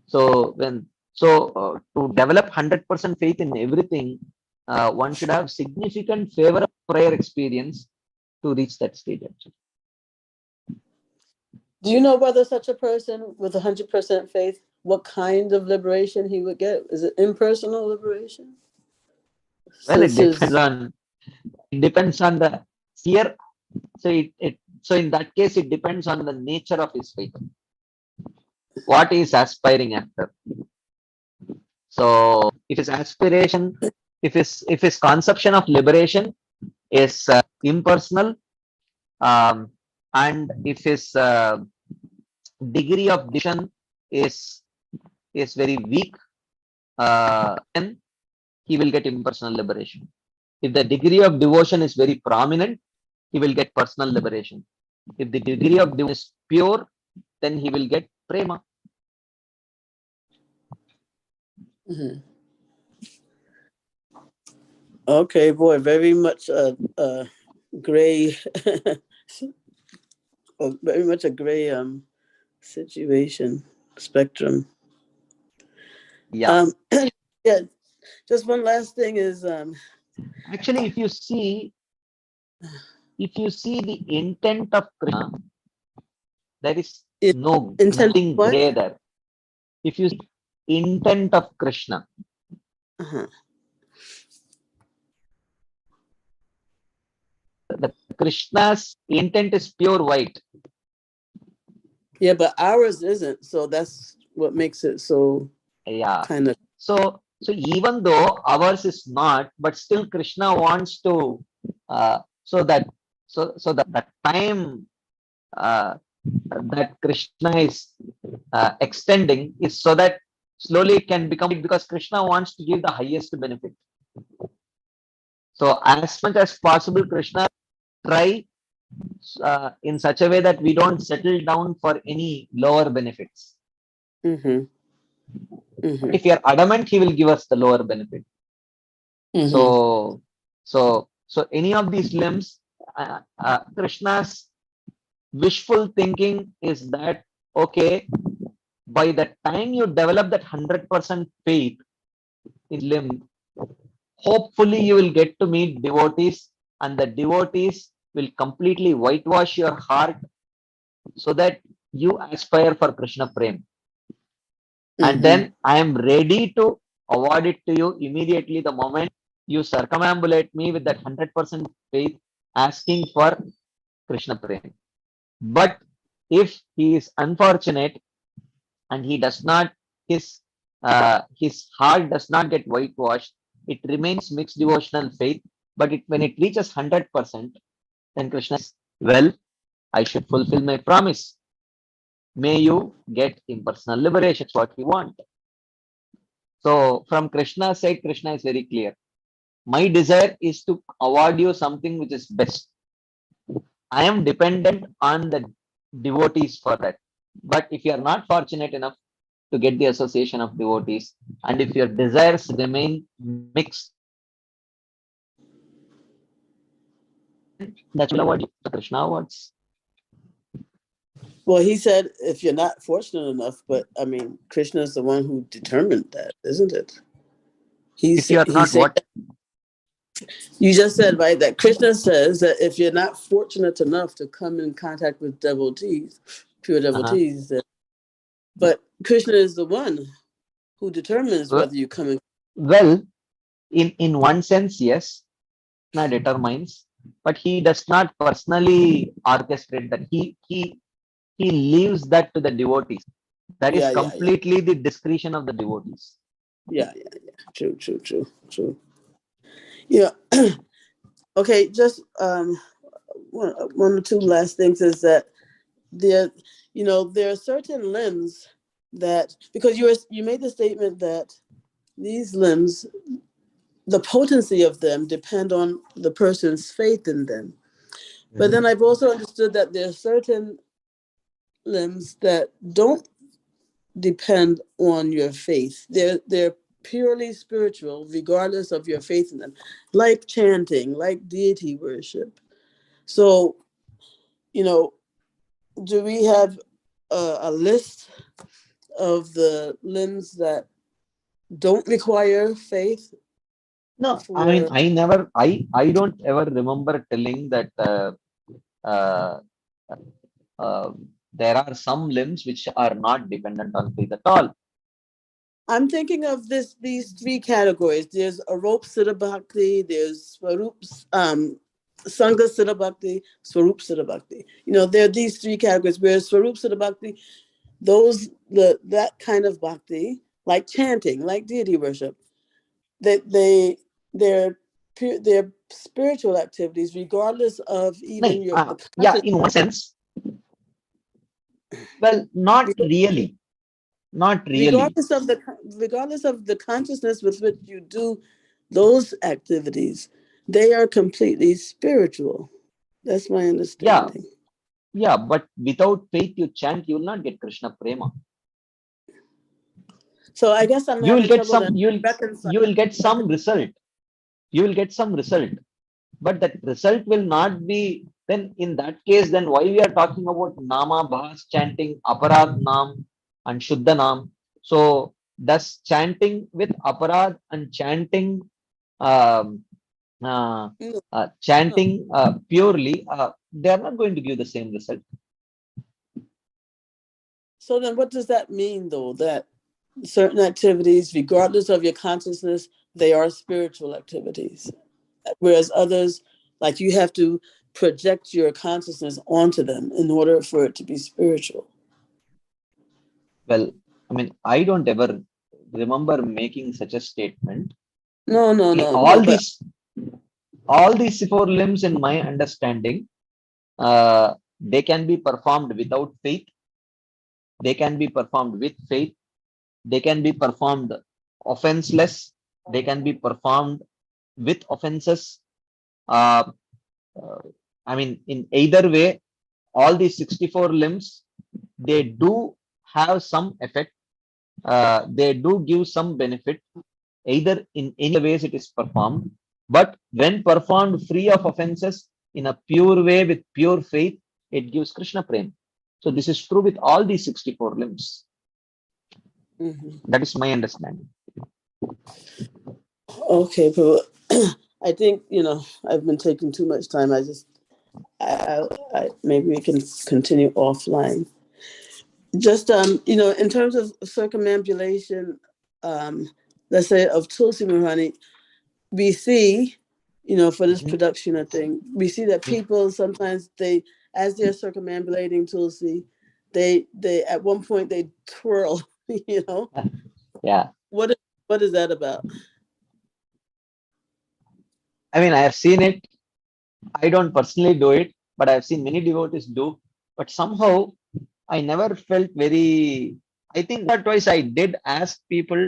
So to develop 100% faith in everything, one should have significant favor of prior experience to reach that stage actually. Do you know whether such a person with 100% faith, what kind of liberation he would get? Is it impersonal liberation? Well, Since his it depends on the fear. So in that case, it depends on the nature of his faith. What he is aspiring after. So if his aspiration, if his conception of liberation is impersonal, and if his degree of decision is very weak, then he will get impersonal liberation. If the degree of devotion is very prominent, he will get personal liberation. If the degree of devotion is pure, then he will get prema. Mhm. Okay, boy, very much gray, very much a gray situation spectrum. Yeah. Yeah. Just one last thing is Actually, if you see the intent of Krishna, there is intent nothing what? gray there. If you see intent of Krishna, Uh-huh. the Krishna's intent is pure white. Yeah, but ours isn't. So that's what makes it so Yeah. kind of. So even though ours is not, but still Krishna wants to so that the time that Krishna is extending is so that slowly it can become, because Krishna wants to give the highest benefit. So as much as possible, Krishna try in such a way that we don't settle down for any lower benefits. Mm-hmm. Mm-hmm. If we are adamant, he will give us the lower benefit. Mm-hmm. So any of these limbs, Krishna's wishful thinking is that okay, by the time you develop that 100% faith in limb, hopefully you will get to meet devotees, and the devotees will completely whitewash your heart so that you aspire for Krishna Prem. And Mm-hmm. then I am ready to award it to you immediately the moment you circumambulate me with that 100% faith asking for Krishna Prem. But if he is unfortunate and he does not, his heart does not get whitewashed, it remains mixed devotional faith. But when it reaches 100%, then Krishna is well. I should fulfill my promise. May you get impersonal liberation. That's what we want. So from Krishna's side, Krishna is very clear. My desire is to award you something which is best. I am dependent on the devotees for that. But if you are not fortunate enough to get the association of devotees, and if your desires remain mixed, that will award you. So Krishna awards. Well, he said if you're not fortunate enough, but I mean, Krishna is the one who determined that, isn't it? If you are not what? You just said, right, that Krishna says that if you're not fortunate enough to come in contact with devotees, pure devotees, but Krishna is the one who determines whether you come in. Well, in one sense, yes, Krishna determines, but he does not personally orchestrate that. He leaves that to the devotees. That is completely the discretion of the devotees. Yeah. True. Yeah. Okay, just one or two last things is that there are certain limbs that, because you made the statement that these limbs, the potency of them depend on the person's faith in them. But then I've also understood that there are certain limbs that don't depend on your faith. They're purely spiritual, regardless of your faith in them, like chanting, like deity worship. So, do we have a list of the limbs that don't require faith? No, I mean, I don't ever remember telling that uh, there are some limbs which are not dependent on faith at all. I'm thinking of these three categories. There's Arop Siddha Bhakti, there's Swarup, Sangha Siddha Bhakti, Swarup Siddha Bhakti. There are these three categories, where Swarup Siddha Bhakti, that kind of bhakti, like chanting, like deity worship, they're spiritual activities, regardless of even in one sense. Well, not really. Regardless of the consciousness with which you do those activities, they are completely spiritual. That's my understanding. Yeah, but without faith you chant, you will not get Krishna prema. So I guess I'm having trouble you will get some result. You will get some result. But that result will not be, then in that case, then why we are talking about Nama Bhas chanting, Aparad Nam and Shuddha Nam? So does chanting with Aparad and chanting purely, they are not going to give the same result. So then what does that mean, though, that certain activities, regardless of your consciousness, they are spiritual activities, whereas others, like, you have to project your consciousness onto them in order for it to be spiritual? Well, I mean, I don't ever remember making such a statement. No. All these four limbs, in my understanding, they can be performed without faith. They can be performed with faith. They can be performed offenseless. They can be performed with offenses. I mean, in either way, all these 64 limbs, they do have some effect. They do give some benefit, either in any ways it is performed. But when performed free of offenses, in a pure way with pure faith, it gives Krishna prema. So this is true with all these 64 limbs. That is my understanding. Okay, but I think, I've been taking too much time. I maybe we can continue offline. Just, in terms of circumambulation, let's say of Tulsi Mahani, we see, for this production of thing, we see that people sometimes, as they're circumambulating Tulsi, they at one point they twirl, Yeah. What is that about? I mean, I have seen it. I don't personally do it, but I've seen many devotees do. But somehow I never felt very. I think that twice I did ask people,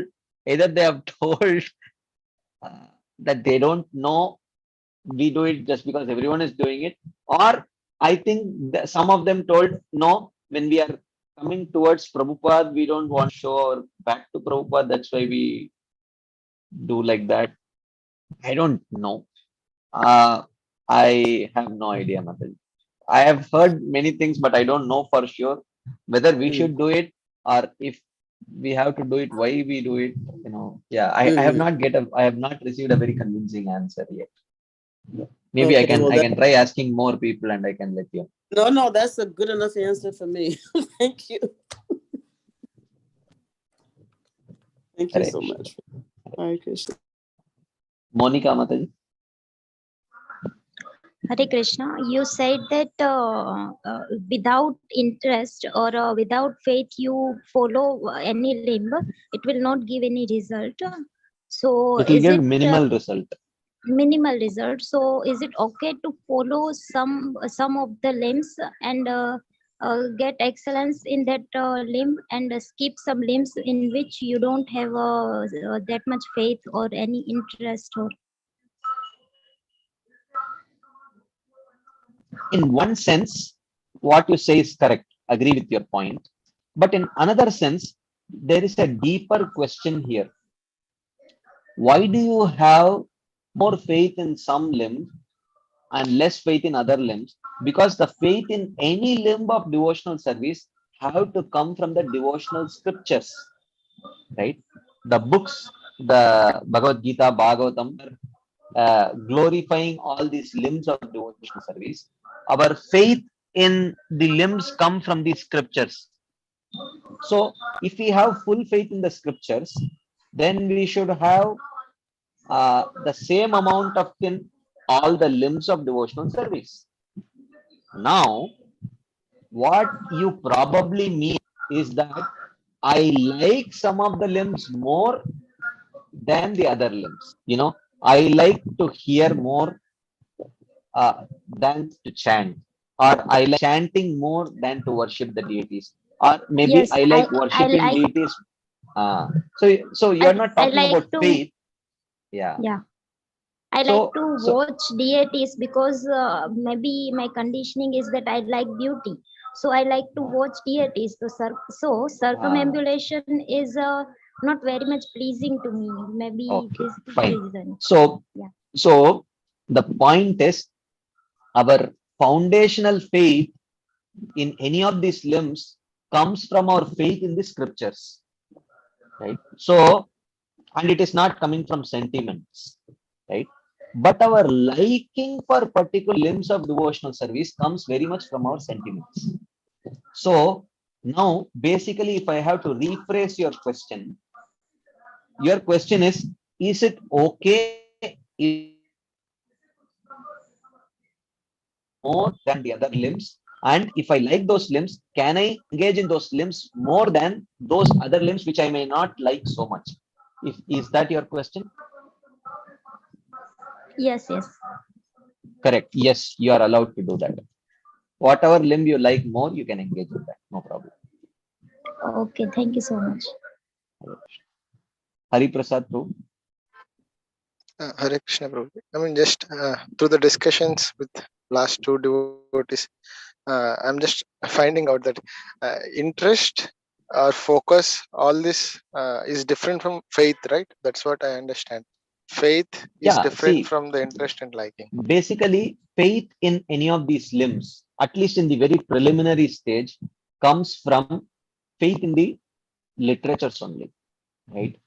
either they have told that they don't know, we do it just because everyone is doing it, or I think that some of them told, no, when we are coming towards Prabhupada, we don't want to show our back to Prabhupada, that's why we do like that. I don't know. I have no idea, Mataji. I have heard many things, but I don't know for sure whether we should do it, or if we have to do it, why we do it. Yeah, I have not received a very convincing answer yet. Maybe Okay, well, I can try asking more people and I can let you. no, that's a good enough answer for me. Thank you. Thank you so much. Hare Krishna. Monica Mataji. Hare Krishna, you said that without interest or without faith, you follow any limb, it will not give any result. So It will is give it minimal result. minimal result? So is it okay to follow some of the limbs and get excellence in that limb, and skip some limbs in which you don't have that much faith or any interest? Or In one sense, what you say is correct. Agree with your point. But in another sense, there is a deeper question here. Why do you have more faith in some limbs and less faith in other limbs? Because the faith in any limb of devotional service have to come from the devotional scriptures, right? The books, the Bhagavad Gita, Bhagavatam, glorifying all these limbs of devotional service. Our faith in the limbs come from the scriptures. So if we have full faith in the scriptures, then we should have the same amount of in all the limbs of devotional service. Now, what you probably mean is that I like some of the limbs more than the other limbs. I like to hear more than to chant, or I like chanting more than to worship the deities, or maybe yes, I like I worshiping like deities. So you're not I talking like about to faith. Yeah. I like So to watch deities because maybe my conditioning is that I like beauty. So I like to watch deities. So circumambulation is not very much pleasing to me. Maybe okay, this is the fine. reason. So Yeah. so the point is, our foundational faith in any of these limbs comes from our faith in the scriptures, right? So, and it is not coming from sentiments, right? But our liking for particular limbs of devotional service comes very much from our sentiments. So now, basically, if I have to rephrase your question is it okay if more than the other limbs? And if I like those limbs, can I engage in those limbs more than those other limbs which I may not like so much? Is that your question? Yes. Correct. Yes, you are allowed to do that. Whatever limb you like more, you can engage with that. No problem. Okay. Thank you so much. Hari Prasad too. Hare Krishna, Prabhu. I mean, just through the discussions with last two devotees, I'm just finding out that interest or focus, all this is different from faith, right? That's what I understand. Faith is different from the interest and liking. Basically, faith in any of these limbs, at least in the very preliminary stage, comes from faith in the literatures only, right?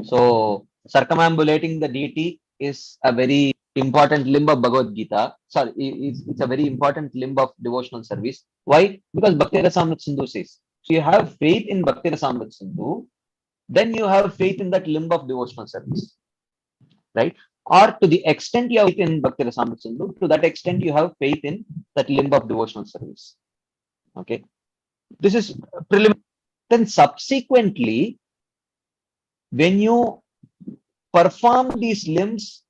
So, circumambulating the deity is a very important limb of Bhagavad Gita. Sorry, it's a very important limb of devotional service. Why? Because Bhakti Rasamrita Sindhu says. So, you have faith in Bhakti Rasamrita Sindhu, then you have faith in that limb of devotional service, right? Or to the extent you have faith in Bhakti Rasamrita Sindhu, to that extent you have faith in that limb of devotional service. Okay. This is preliminary. Then subsequently, when you perform these limbs,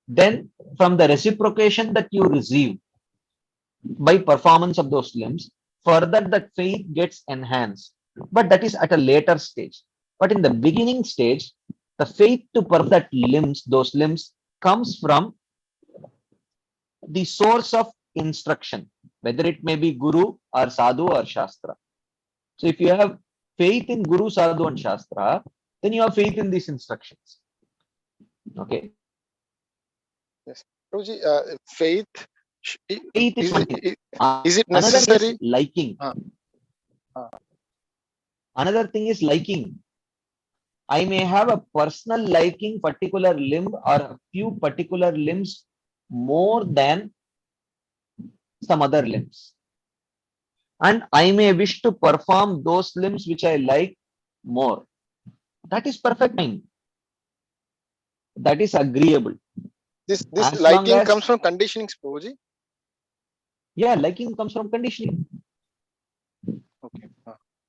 then from the reciprocation that you receive, by performance of those limbs. Further, that faith gets enhanced, but that is at a later stage. But in the beginning stage, the faith to perform that those limbs comes from the source of instruction, whether it may be Guru or Sadhu or Shastra. So if you have faith in Guru, Sadhu and Shastra, then you have faith in these instructions. Okay. Yes. Prabhuji, faith, Faith is one thing. is it Another necessary? is liking. Another thing is liking. I may have a personal liking particular limb or a few particular limbs more than some other limbs. And I may wish to perform those limbs which I like more. That is perfect fine. That is agreeable. This As liking long as, comes from conditioning, Prabhuji. yeah, liking comes from conditioning. Okay.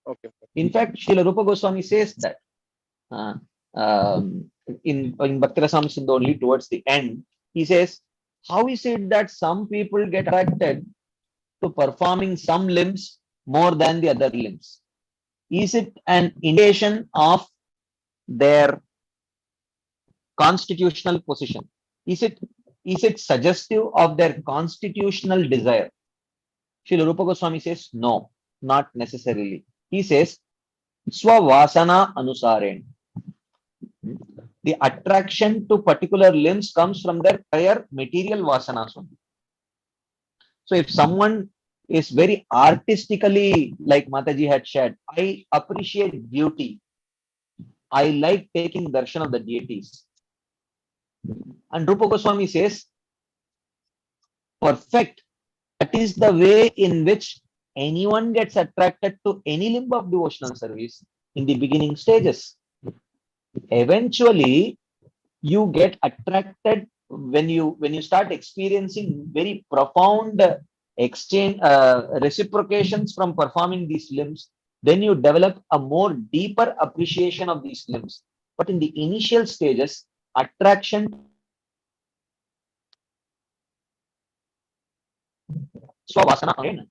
Okay. In fact, Srila Rupa Goswami says that in Bhakti Rasam Sindhu only towards the end, he says, how is it that some people get attracted to performing some limbs more than the other limbs? Is it an indication of their constitutional position? Is it suggestive of their constitutional desire? Srila Rupa Goswami says, no, not necessarily. He says, Swavasana Anusaren. The attraction to particular limbs comes from their prior material vasanas only. So if someone is very artistically, like Mataji had shared, I appreciate beauty. I like taking darshan of the deities. And Rupa Goswami says, perfect. That is the way in which anyone gets attracted to any limb of devotional service in the beginning stages. Eventually, you get attracted when you start experiencing very profound exchange reciprocations from performing these limbs. Then you develop a more deeper appreciation of these limbs. But in the initial stages, attraction swavasana again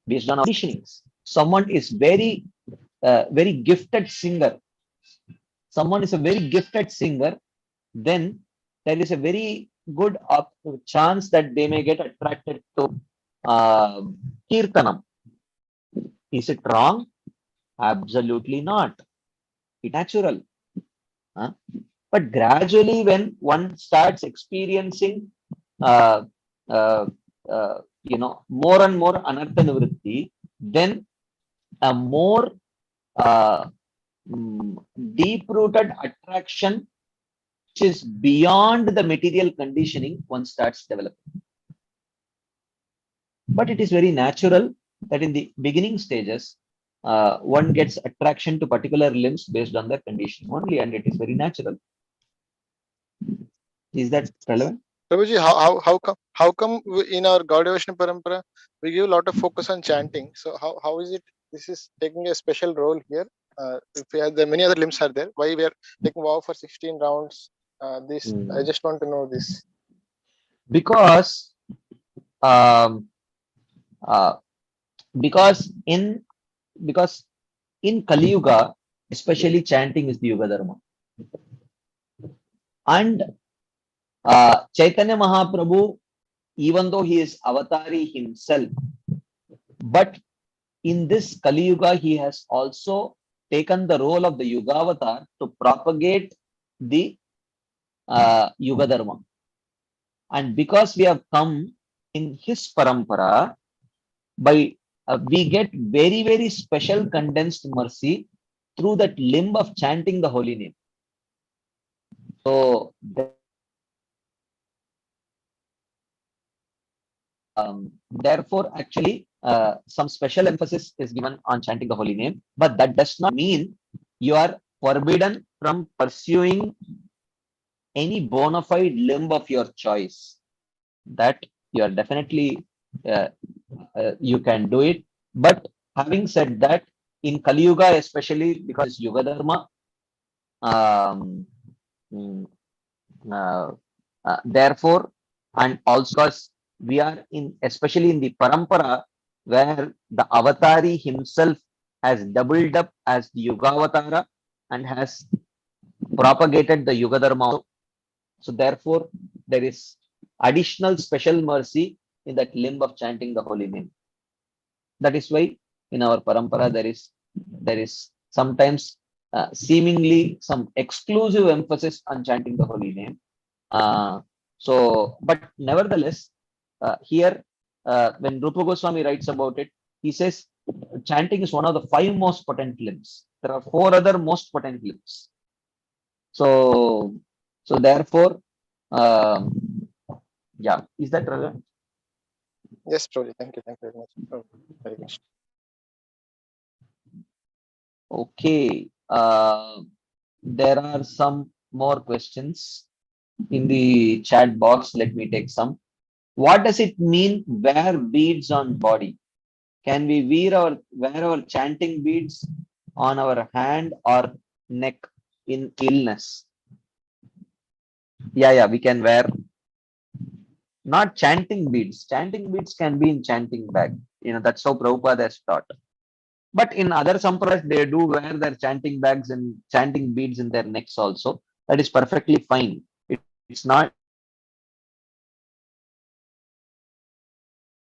based on our conditionings. Someone is very gifted singer. Someone is a very gifted singer, then there is a very good chance that they may get attracted to kirtanam. Is it wrong? Absolutely not. It's natural. But gradually, when one starts experiencing, uh, uh, more and more anartha nivritti, then a more deep-rooted attraction which is beyond the material conditioning one starts developing. But it is very natural that in the beginning stages, one gets attraction to particular limbs based on their conditioning only, and it is very natural. Is that relevant? Prabhuji, how come in our Gaudiya Vaishnava Parampara we give a lot of focus on chanting? So how is it this is taking a special role here? If we have many other limbs are there, why we are taking vow for 16 rounds? I just want to know this. Because because in Kali Yuga, especially chanting is the Yuga Dharma. And Chaitanya Mahaprabhu, even though he is avatari himself, but in this Kali Yuga, he has also taken the role of the Yuga Avatar to propagate the Yuga Dharma. And because we have come in his parampara, we get very, very special condensed mercy through that limb of chanting the holy name. So, therefore, actually, some special emphasis is given on chanting the holy name, but that does not mean you are forbidden from pursuing any bona fide limb of your choice. That you are definitely, you can do it. But having said that, in Kali Yuga, especially because Yuga Dharma, therefore, and also because we are in, especially in the parampara, where the avatari himself has doubled up as the Yugavatara and has propagated the Yuga Dharma. So therefore, there is additional special mercy in that limb of chanting the holy name. That is why in our parampara there is sometimes seemingly some exclusive emphasis on chanting the holy name. But nevertheless, here when Rupa Goswami writes about it, he says chanting is one of the 5 most potent limbs. There are 4 other most potent limbs. So therefore, yeah, is that relevant? Yes, Prabhuji. Thank you very much. Very much. Okay. There are some more questions in the chat box. Let me take some. What does it mean wear beads on body? Can we wear our chanting beads on our hand or neck in illness? Yeah, we can wear. Not chanting beads. Chanting beads can be in chanting bag. That's how Prabhupada has taught. But in other sampradayas, they do wear their chanting bags and chanting beads in their necks also. That is perfectly fine. It's not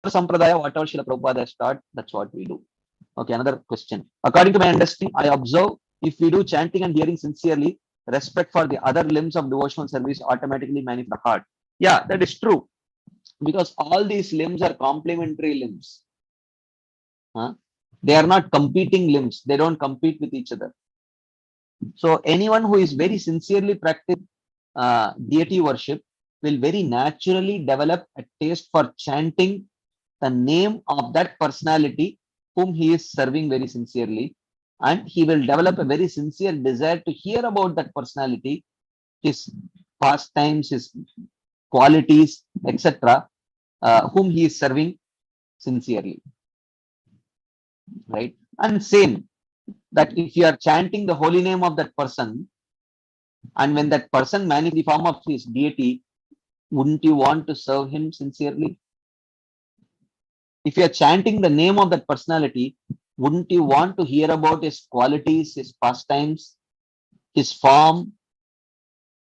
sampradaya, whatever Srila Prabhupada has taught, that's what we do. Okay, another question. According to my understanding, I observe if we do chanting and hearing sincerely, respect for the other limbs of devotional service automatically manifest the heart. Yeah, that is true. Because all these limbs are complementary limbs. They are not competing limbs. They don't compete with each other. So anyone who is very sincerely practicing deity worship will very naturally develop a taste for chanting the name of that personality whom he is serving very sincerely, and he will develop a very sincere desire to hear about that personality, his pastimes, his qualities, etc., whom he is serving sincerely. Right? And same, that if you are chanting the holy name of that person, and when that person manifests the form of his deity, wouldn't you want to serve him sincerely? If you are chanting the name of that personality, wouldn't you want to hear about his qualities, his pastimes, his form,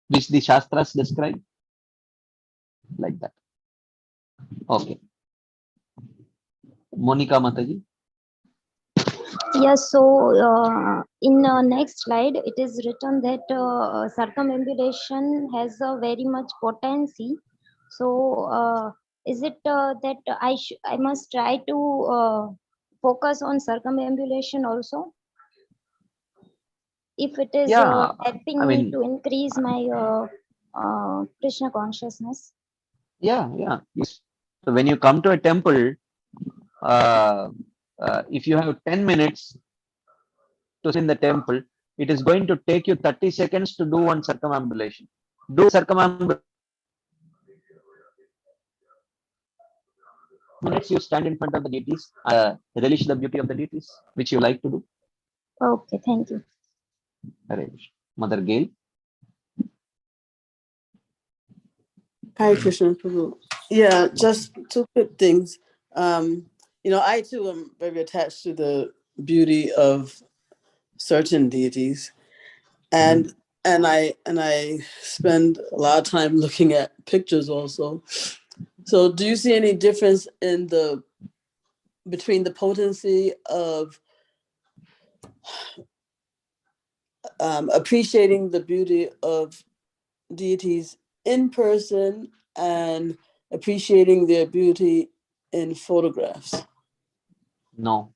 which the Shastras describe? Like that. Okay. Monica Mataji. Yes, so in next slide, it is written that circumambulation has a very much potency. So is it that I must try to focus on circumambulation also, if it is helping me to increase my Krishna consciousness? Yeah. Yes. So when you come to a temple, if you have 10 minutes to sit in the temple, it is going to take you 30 seconds to do one circumambulation. Do circumambulation. Minutes you stand in front of the deities, relish the beauty of the deities, which you like to do. Okay, thank you. Mother Gail. Hi, Krishna Prabhu. Yeah, just 2 quick things. I too am very attached to the beauty of certain deities, and I spend a lot of time looking at pictures also. So, do you see any difference in between the potency of appreciating the beauty of deities in person and appreciating their beauty in photographs? No,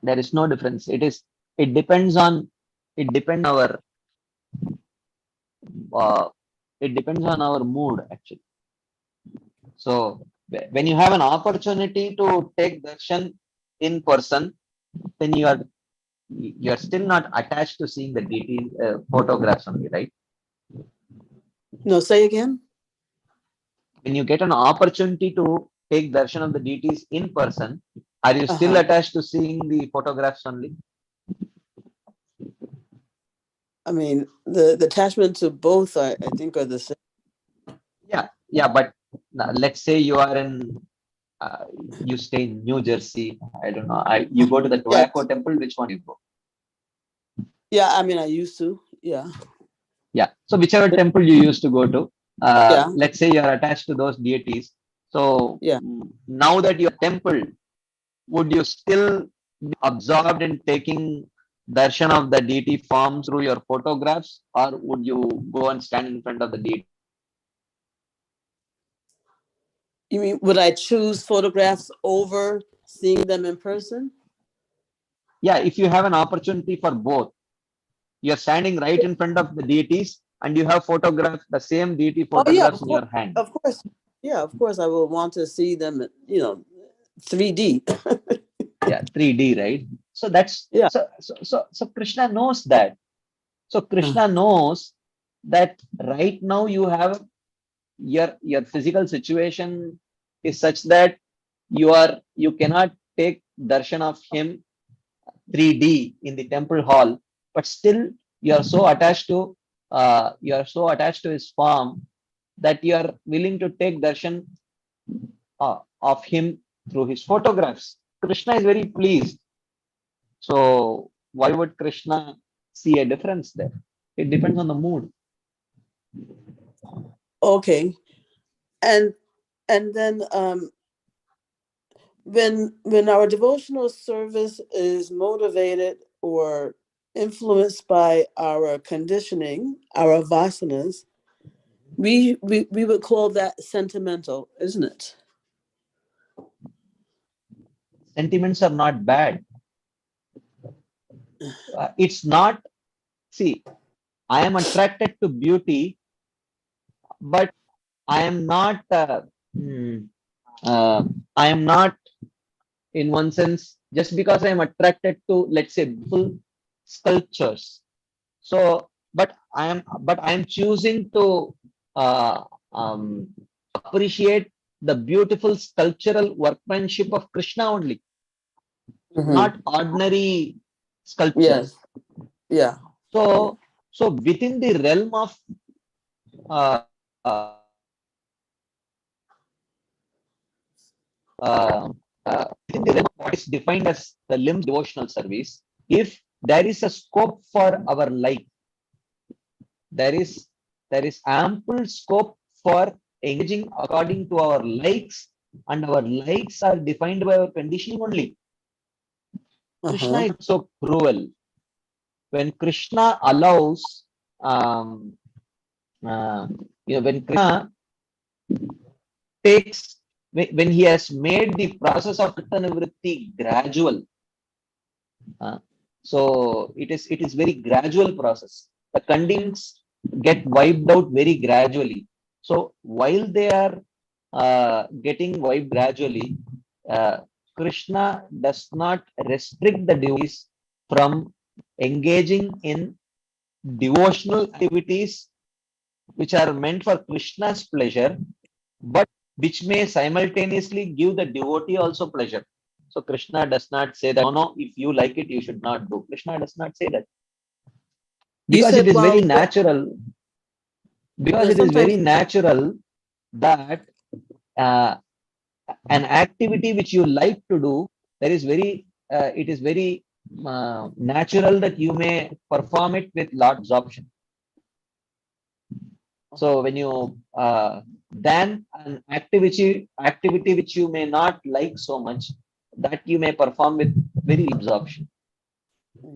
there is no difference. It depends on our mood actually. So when you have an opportunity to take darshan in person, then you are still not attached to seeing the deity photographs only, right? No, say again. When you get an opportunity to take darshan of the deities in person, are you still attached to seeing the photographs only? I mean, the attachment to both, I think, are the same. Yeah, but let's say you are in, you stay in New Jersey. I don't know. You go to the Yes. tobacco temple. Which one you go? Yeah, I mean, I used to. Yeah. Yeah. So whichever temple you used to go to, Yeah. let's say you are attached to those deities. So Yeah. now that you're temple, would you still be absorbed in taking darshan of the deity form through your photographs, or would you go and stand in front of the deity? You mean, would I choose photographs over seeing them in person? Yeah, if you have an opportunity for both, you're standing right in front of the deities and you have photographs, the same deity Oh yeah, photographs in your hand. of course. Yeah, of course, I will want to see them. 3D. Yeah, 3D, right? So that's Yeah. so Krishna knows that. So Krishna knows that right now you have your physical situation is such that you cannot take darshan of him 3D in the temple hall, but still you are so attached to his form that you are willing to take darshan of him through his photographs. Krishna is very pleased. So why would Krishna see a difference there? It depends on the mood. Okay. And then when our devotional service is motivated or influenced by our conditioning, our vasanas, we would call that sentimental, isn't it? Sentiments are not bad. It's not, see, I am attracted to beauty, but I am not, I am not, in one sense, just because I am attracted to, let's say, beautiful sculptures. So, but I am choosing to uh, um, appreciate the beautiful sculptural workmanship of Krishna only, not ordinary sculptures. Yes. Yeah. So, within the realm of uh, uh, within the realm of what is defined as the limbs devotional service, if there is a scope for our life, there is ample scope for engaging according to our likes, and our likes are defined by our conditioning only. Krishna is so cruel. When Krishna allows, when Krishna takes, when he has made the process of Chitta Nivritti gradual, so it is very gradual process. The conditions get wiped out very gradually. So while they are getting wiped gradually, Krishna does not restrict the devotees from engaging in devotional activities which are meant for Krishna's pleasure, but which may simultaneously give the devotee also pleasure. So Krishna does not say that, no, if you like it, you should not do. Krishna does not say that. You Because said, it is well, very natural. Because it is very sometimes natural that an activity which you like to do, it is very natural that you may perform it with lot absorption. So when you then an activity which you may not like so much, that you may perform with very absorption.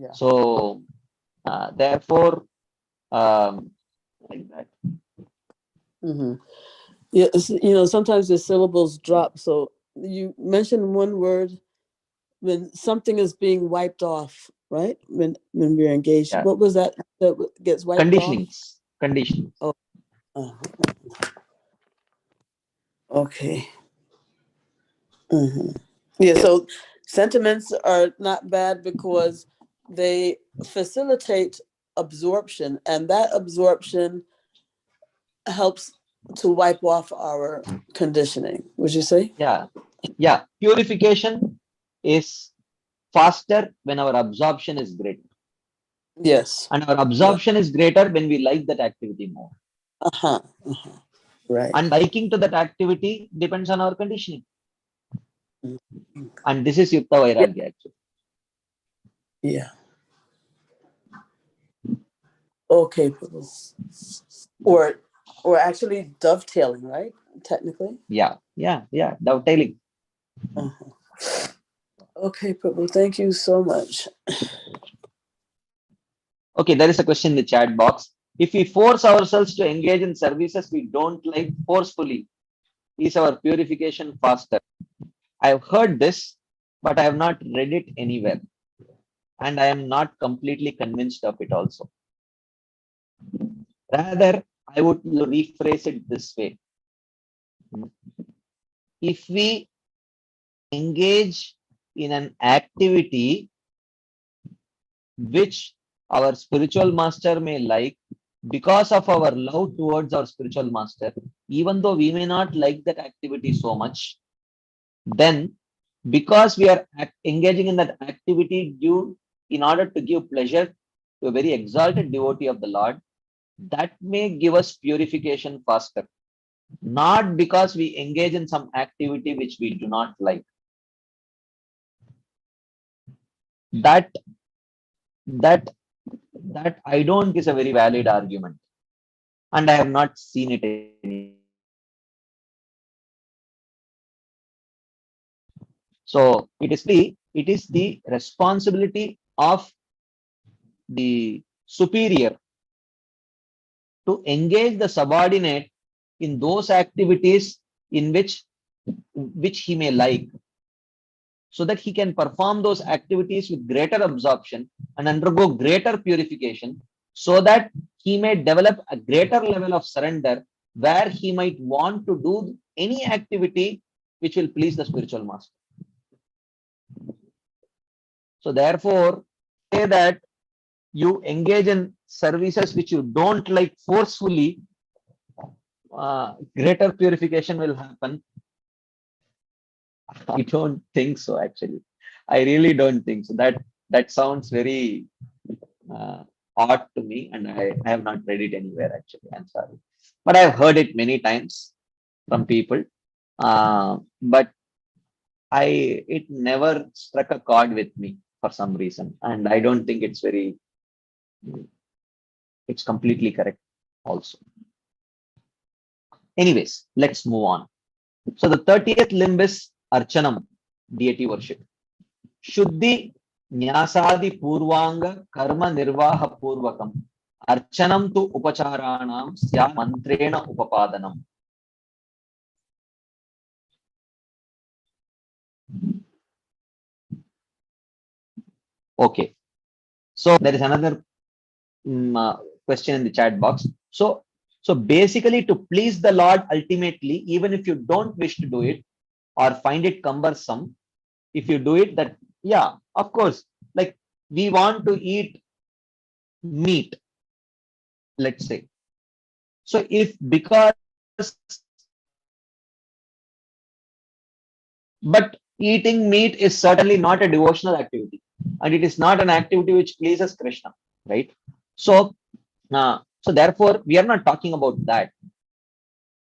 yeah. So therefore, like that. Yeah, sometimes the syllables drop. So you mentioned one word when something is being wiped off, right? When we're engaged. Yeah. What was that gets wiped Conditionings. off? Conditionings. Oh. Okay. Yeah, so sentiments are not bad because they facilitate absorption, and that absorption helps to wipe off our conditioning. Would you say? Yeah. Yeah. Purification is faster when our absorption is greater. Yes. And our absorption is greater when we like that activity more. Right. And liking to that activity depends on our conditioning. Mhm. And this is Yukta Vairagya actually. Yeah. Okay, Prabhu. Or actually dovetailing, right? Technically. Yeah. Dovetailing. Uh-huh. Okay, Prabhu. Thank you so much. Okay, there is a question in the chat box. If we force ourselves to engage in services we don't like forcefully, is our purification faster? I have heard this, but I have not read it anywhere. And I am not completely convinced of it also. Rather, I would rephrase it this way. If we engage in an activity which our spiritual master may like, because of our love towards our spiritual master, even though we may not like that activity so much, then because we are engaging in that activity due in order to give pleasure to a very exalted devotee of the Lord, that may give us purification faster. Not because we engage in some activity which we do not like. That I don't think is a very valid argument. And I have not seen it anywhere. So it is the responsibility of the superior to engage the subordinate in those activities in which he may like, so that he can perform those activities with greater absorption and undergo greater purification, so that he may develop a greater level of surrender where he might want to do any activity which will please the spiritual master. So therefore, say that you engage in services which you don't like forcefully, greater purification will happen. I don't think so, actually. I really don't think so. That sounds very odd to me, and I have not read it anywhere, actually. I'm sorry. But I've heard it many times from people. But it never struck a chord with me for some reason. And I don't think it's completely correct also. Anyways, let's move on. So the 30th limb is Archanam, deity worship. Shuddhi Nyasadi Purvanga Karma Nirvaha Purvakam Archanam tu Upacharanam Sya Mantrena Upapadanam. Okay. So there is another question in the chat box. So basically, to please the Lord ultimately, even if you don't wish to do it or find it cumbersome, if you do it, that, yeah, of course, like we want to eat meat, let's say. So if because, but eating meat is certainly not a devotional activity, and it is not an activity which pleases Krishna, right? So therefore, we are not talking about that.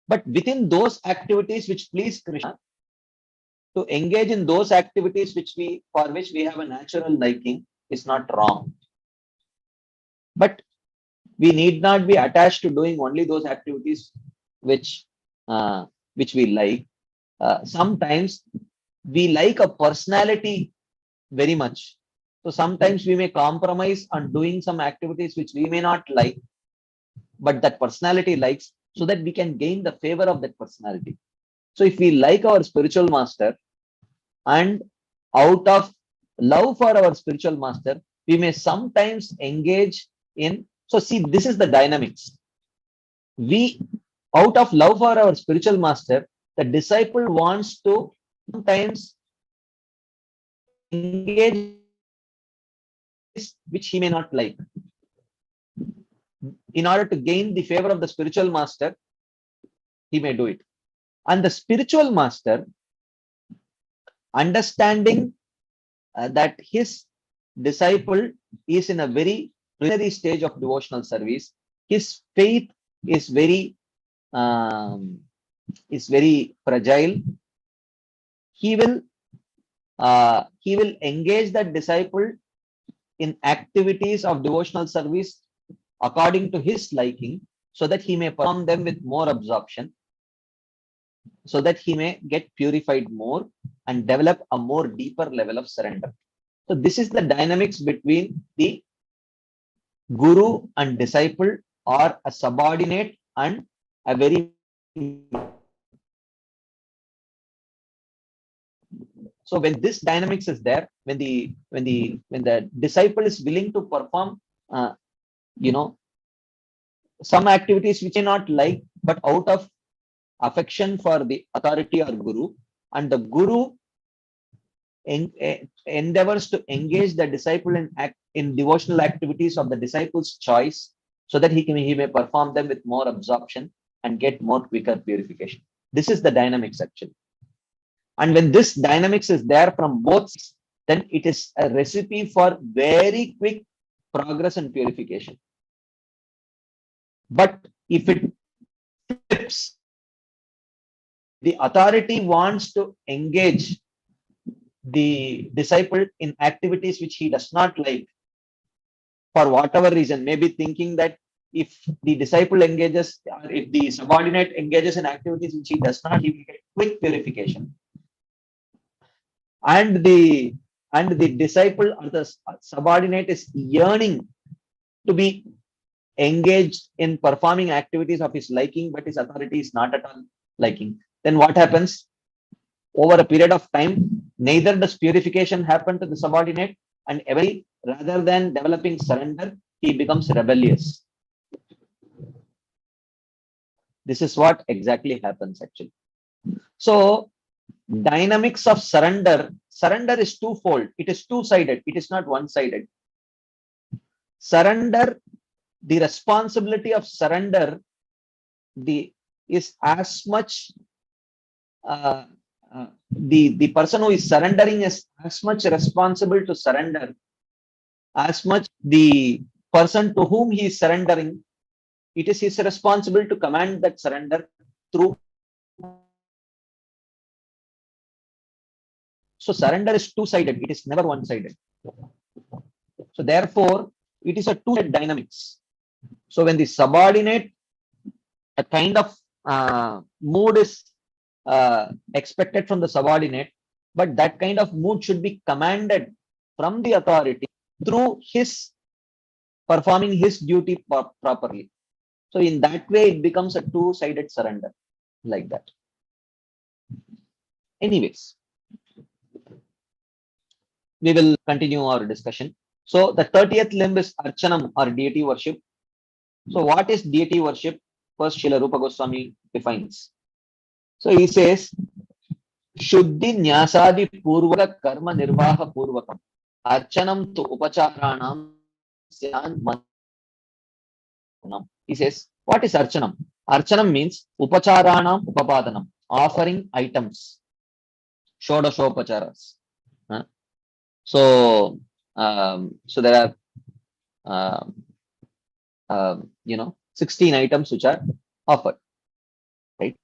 But within those activities which please Krishna, to engage in those activities for which we have a natural liking is not wrong. But we need not be attached to doing only those activities which we like. Sometimes we like a personality very much. So sometimes we may compromise on doing some activities which we may not like, but that personality likes, so that we can gain the favor of that personality. So if we like our spiritual master, and out of love for our spiritual master, we may sometimes engage in, so see, this is the dynamics. We, out of love for our spiritual master, the disciple wants to sometimes engage which he may not like, in order to gain the favor of the spiritual master. He may do it, and the spiritual master, understanding that his disciple is in a very preliminary stage of devotional service, his faith is very is very fragile, he will engage that disciple in activities of devotional service according to his liking, so that he may perform them with more absorption, so that he may get purified more and develop a more deeper level of surrender. So this is the dynamics between the guru and disciple, or a subordinate and a very. So when this dynamics is there, when the disciple is willing to perform, you know, some activities which are not like, but out of affection for the authority or guru, and the guru endeavors to engage the disciple in devotional activities of the disciple's choice, so that he may perform them with more absorption and get more quicker purification. This is the dynamics actually. And when this dynamics is there from both sides, then it is a recipe for very quick progress and purification. But if it flips, the authority wants to engage the disciple in activities which he does not like, for whatever reason, maybe thinking that if the disciple engages, or if the subordinate engages in activities which he does not, he will get quick purification. And the disciple or the subordinate is yearning to be engaged in performing activities of his liking, but his authority is not at all liking. Then what happens? Over a period of time, neither does purification happen to the subordinate, and every, rather than developing surrender, he becomes rebellious. This is what exactly happens actually. So dynamics of surrender is twofold. It is two-sided. It is not one-sided. Surrender, the responsibility of surrender, is as much the person who is surrendering is as much responsible to surrender as much the person to whom he is surrendering. It is his responsibility to command that surrender through. So surrender is two-sided. It is never one-sided. So therefore, it is a two-sided dynamics. So when the subordinate, a kind of mood is expected from the subordinate, but that kind of mood should be commanded from the authority through his performing his duty properly. So in that way, it becomes a two-sided surrender, like that. Anyways, we will continue our discussion. So the 30th limb is Archanam, or deity worship. So what is deity worship? First, Srila Rupa Goswami defines. So he says, Shuddhi Nyasadi Purvaka Karma Nirvaha Purvakam Archanam tu Upacharanam Syan Manam. He says, what is Archanam? Archanam means Upacharanam Upapadanam, offering items, Shodashopacharas. So there are 16 items which are offered, right?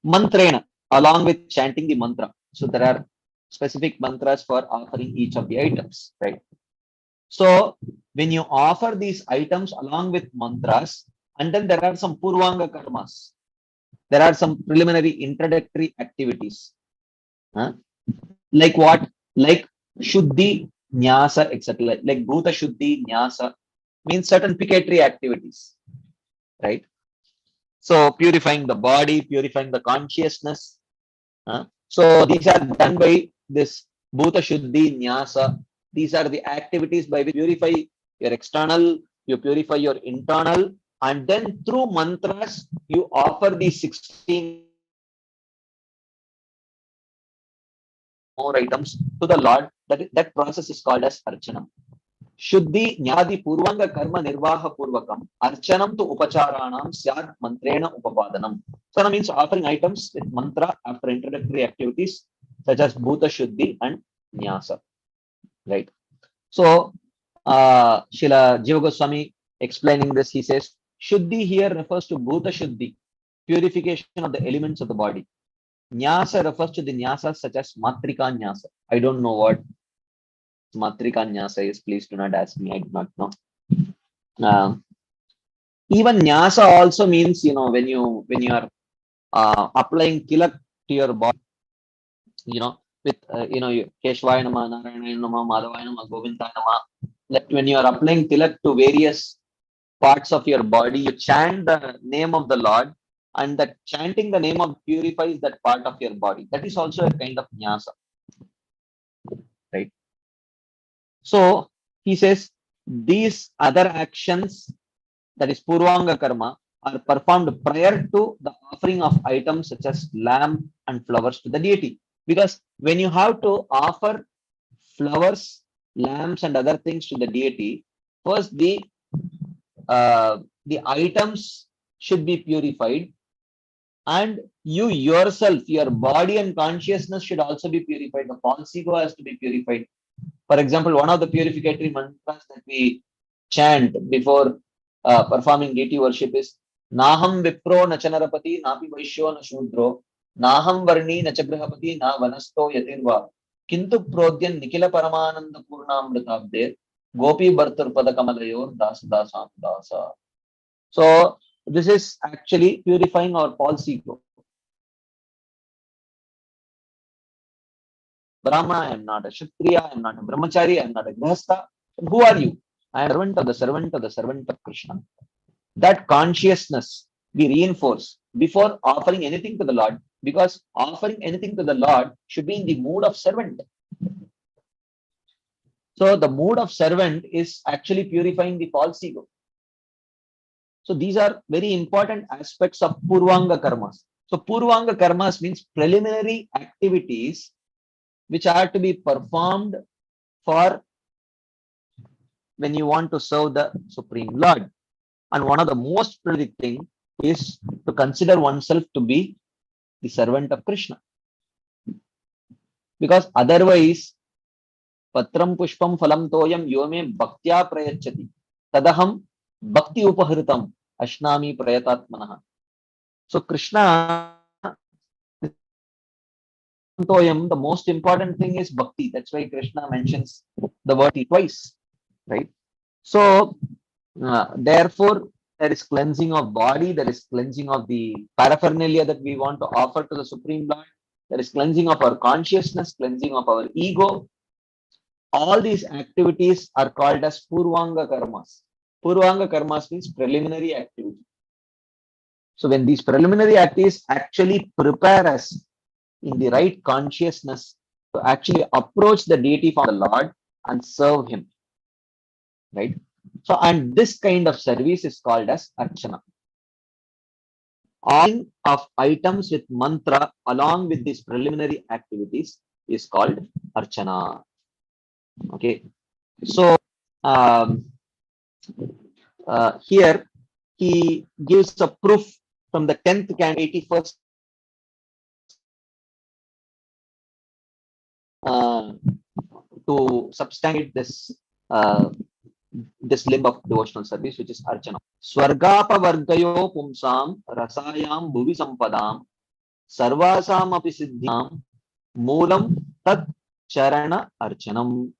Mantrena, along with chanting the mantra. So there are specific mantras for offering each of the items, right? So when you offer these items along with mantras, and then there are some purvanga karmas, there are some preliminary introductory activities, like what? Like Shuddhi, Nyasa, etc. Like Bhuta Shuddhi, Nyasa means certain picatory activities, right? So purifying the body, purifying the consciousness. So these are done by this Bhuta Shuddhi, Nyasa. These are the activities by which you purify your external, you purify your internal, and then through mantras, you offer these 16 more items to the Lord. That process is called as Archanam. Shuddhi Nyadi Purvanga Karma Nirvaha Purvakam Archanam tu Upacharanam Syat Mantrena Upapadanam. So that means offering items with mantra after introductory activities such as Bhuta Shuddhi and Nyasa. Right. So Srila Jiva Goswami explaining this, he says, Shuddhi here refers to Bhuta Shuddhi. purification of the elements of the body. Nyasa refers to the nyasas such as Matrika Nyasa. I don't know what Matrika Nyasa is. Please do not ask me. I do not know. Even Nyasa also means, when you are applying tilak to your body, with Keshvaya Nama, Narayana Nama, Madhavaya Nama, Govindaya Nama. That when you are applying tilak to various parts of your body, you chant the name of the Lord, and that chanting the name of purifies that part of your body. That is also a kind of nyasa, right? So he says these other actions, that is Purvanga karma, are performed prior to the offering of items such as lamb and flowers to the deity. Because when you have to offer flowers, lambs, and other things to the deity, first the items should be purified, and you yourself, your body and consciousness should also be purified. The false ego has to be purified. For example, one of the purificatory mantras that we chant before performing deity worship is Naham Vipro Nachanarapati Napi Vaishyo Na Shudro Naham Varni Nachagrahapati Na Vanasto Yatirva Kintu Prodyan Nikila Paramananda Purnamritabde Gopi Bhartar Padakamalayur Dasa Dasa Dasa. So this is actually purifying our false ego. Brahmana, I am not a Kshatriya, I am not a Brahmachari, I am not a Grihastha. Who are you? I am a servant of the servant of the servant of Krishna. That consciousness we reinforce before offering anything to the Lord, because offering anything to the Lord should be in the mood of servant. So the mood of servant is actually purifying the false ego. So these are very important aspects of Purvanga karmas. So Purvanga karmas means preliminary activities which are to be performed for when you want to serve the Supreme Lord. And one of the most preliminary thing is to consider oneself to be the servant of Krishna. Because otherwise, Patram Pushpam Phalam Toyam Yome Bhaktya Prayachati Tadaham Bhakti Upahritam Ashnami Prayatatmanaha. So Krishna, the most important thing is bhakti. That's why Krishna mentions the word twice, right? So therefore, there is cleansing of body, there is cleansing of the paraphernalia that we want to offer to the Supreme Lord, there is cleansing of our consciousness, cleansing of our ego. All these activities are called as Purvanga karmas. Purvanga karmas means preliminary activity. So when these preliminary activities actually prepare us in the right consciousness to actually approach the deity from the Lord and serve him, right? So, and this kind of service is called as archana. All of items with mantra along with these preliminary activities is called archana. Okay, so here he gives a proof from the 10th and 81st to substantiate this limb of devotional service, which is archana. Swargapa vargayo pumsam rasayam bhuvi sampadam sarvasam api siddhyam moolam tat charana archanam.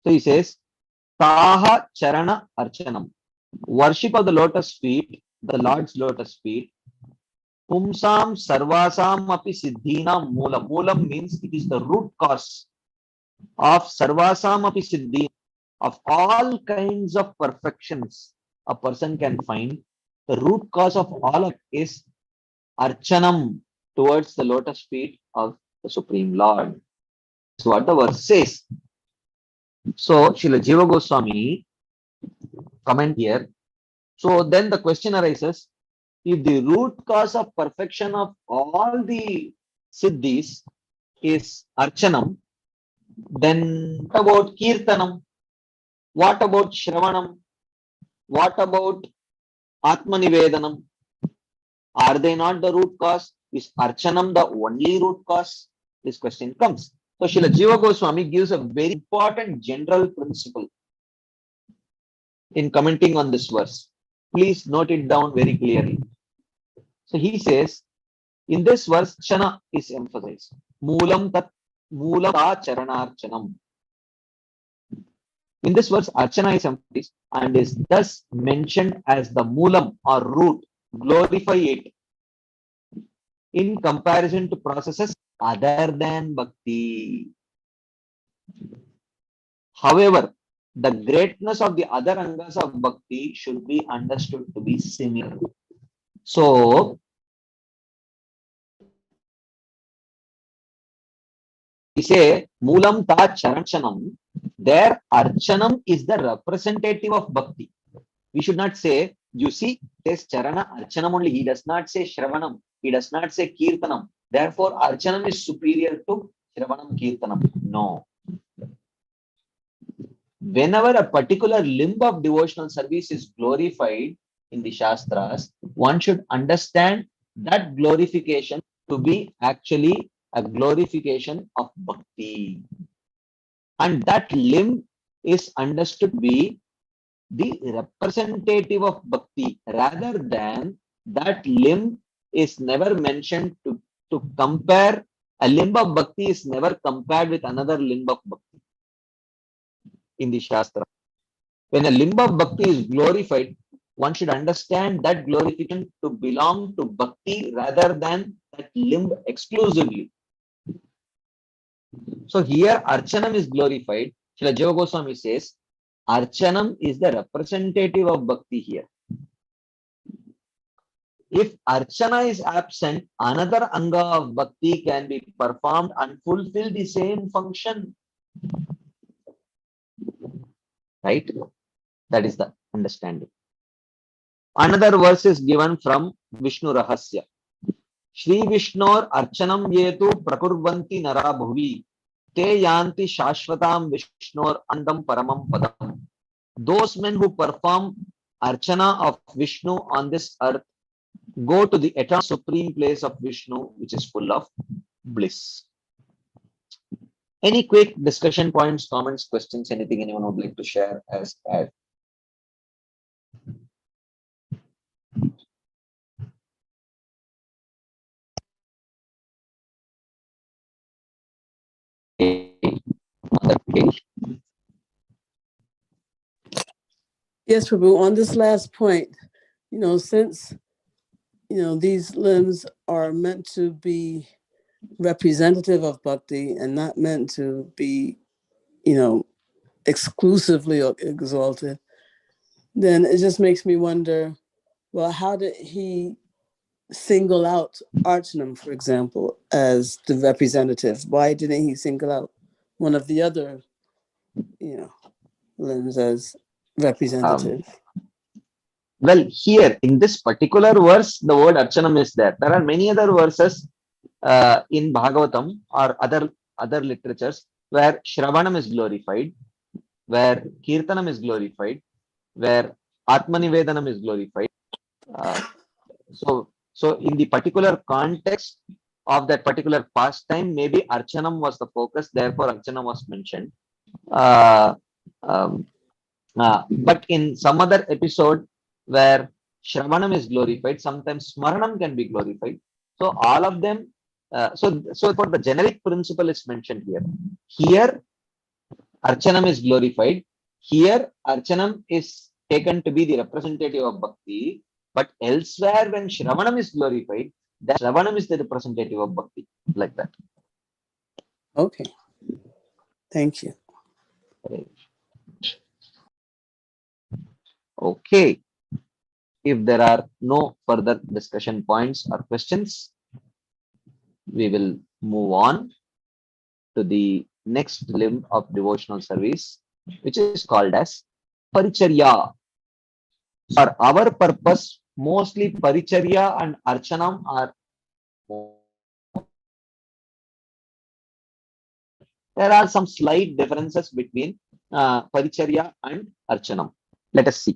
So he says, Taha charana archanam. Worship of the lotus feet, the Lord's lotus feet. Pumsam sarvasam api siddhina moolam. Moolam means it is the root cause of sarvasam api siddhi, of all kinds of perfections a person can find. The root cause of all of it is archanam, towards the lotus feet of the Supreme Lord. That's what the verse says. So Srila Jiva Goswami comment here. So then the question arises, if the root cause of perfection of all the siddhis is archanam, then what about kirtanam? What about shravanam? What about atmanivedanam? Are they not the root cause? Is archanam the only root cause? This question comes. So Srila Jiva Goswami gives a very important general principle in commenting on this verse. Please note it down very clearly. So he says, in this verse, Archana is emphasized. Moolam tat moolam ta charanarchanam. In this verse, Archana is emphasized and is thus mentioned as the moolam or root. Glorify it in comparison to processes other than bhakti. However, the greatness of the other angas of bhakti should be understood to be similar. So, we say Moolam Ta Charanachanam, there Archanam is the representative of bhakti. We should not say, you see, there's Charana Archanam only. He does not say Shravanam. He does not say Kirtanam. Therefore, Archanam is superior to Shravanam Kirtanam. No. Whenever a particular limb of devotional service is glorified in the Shastras, one should understand that glorification to be actually a glorification of bhakti. And that limb is understood to be the representative of bhakti, rather than that limb is never mentioned to compare. A limb of bhakti is never compared with another limb of bhakti in the Shastra. When a limb of bhakti is glorified, one should understand that glorification to belong to bhakti rather than that limb exclusively. So here Archanam is glorified. Srila Jiva Goswami says, Archanam is the representative of bhakti here. If Archana is absent, another anga of bhakti can be performed and fulfill the same function. Right? That is the understanding. Another verse is given from Vishnu Rahasya. Shri Vishnor Archanam Yetu Prakurvanti Nara Bhuvi Te Yanti Shashvatam Vishnor Andam Paramam Padam. Those men who perform Archana of Vishnu on this earth go to the eternal supreme place of Vishnu, which is full of bliss. Any quick discussion points, comments, questions, anything anyone would like to share as add? Yes, Prabhu, on this last point, since, these limbs are meant to be representative of bhakti and not meant to be, exclusively exalted, then it just makes me wonder, well, how did he single out Archanam, for example, as the representative? Why didn't he single out one of the other, limbs as representative? Well, here in this particular verse, the word Archanam is there. There are many other verses in Bhagavatam or other literatures where Shravanam is glorified, where Kirtanam is glorified, where Atmanivedanam is glorified. So in the particular context of that particular pastime, maybe Archanam was the focus, therefore Archanam was mentioned. But in some other episode where Shravanam is glorified, sometimes Smaranam can be glorified. So all of them, so for the generic principle is mentioned here. Here, Archanam is glorified. Here, Archanam is taken to be the representative of Bhakti. But elsewhere, when Shravanam is glorified, that Shravanam is the representative of Bhakti. Like that. Okay. Thank you. Okay. If there are no further discussion points or questions, we will move on to the next limb of devotional service, which is called as Paricharya. For our purpose, mostly Paricharya and Archanam are. There are some slight differences between Paricharya and Archanam. Let us see.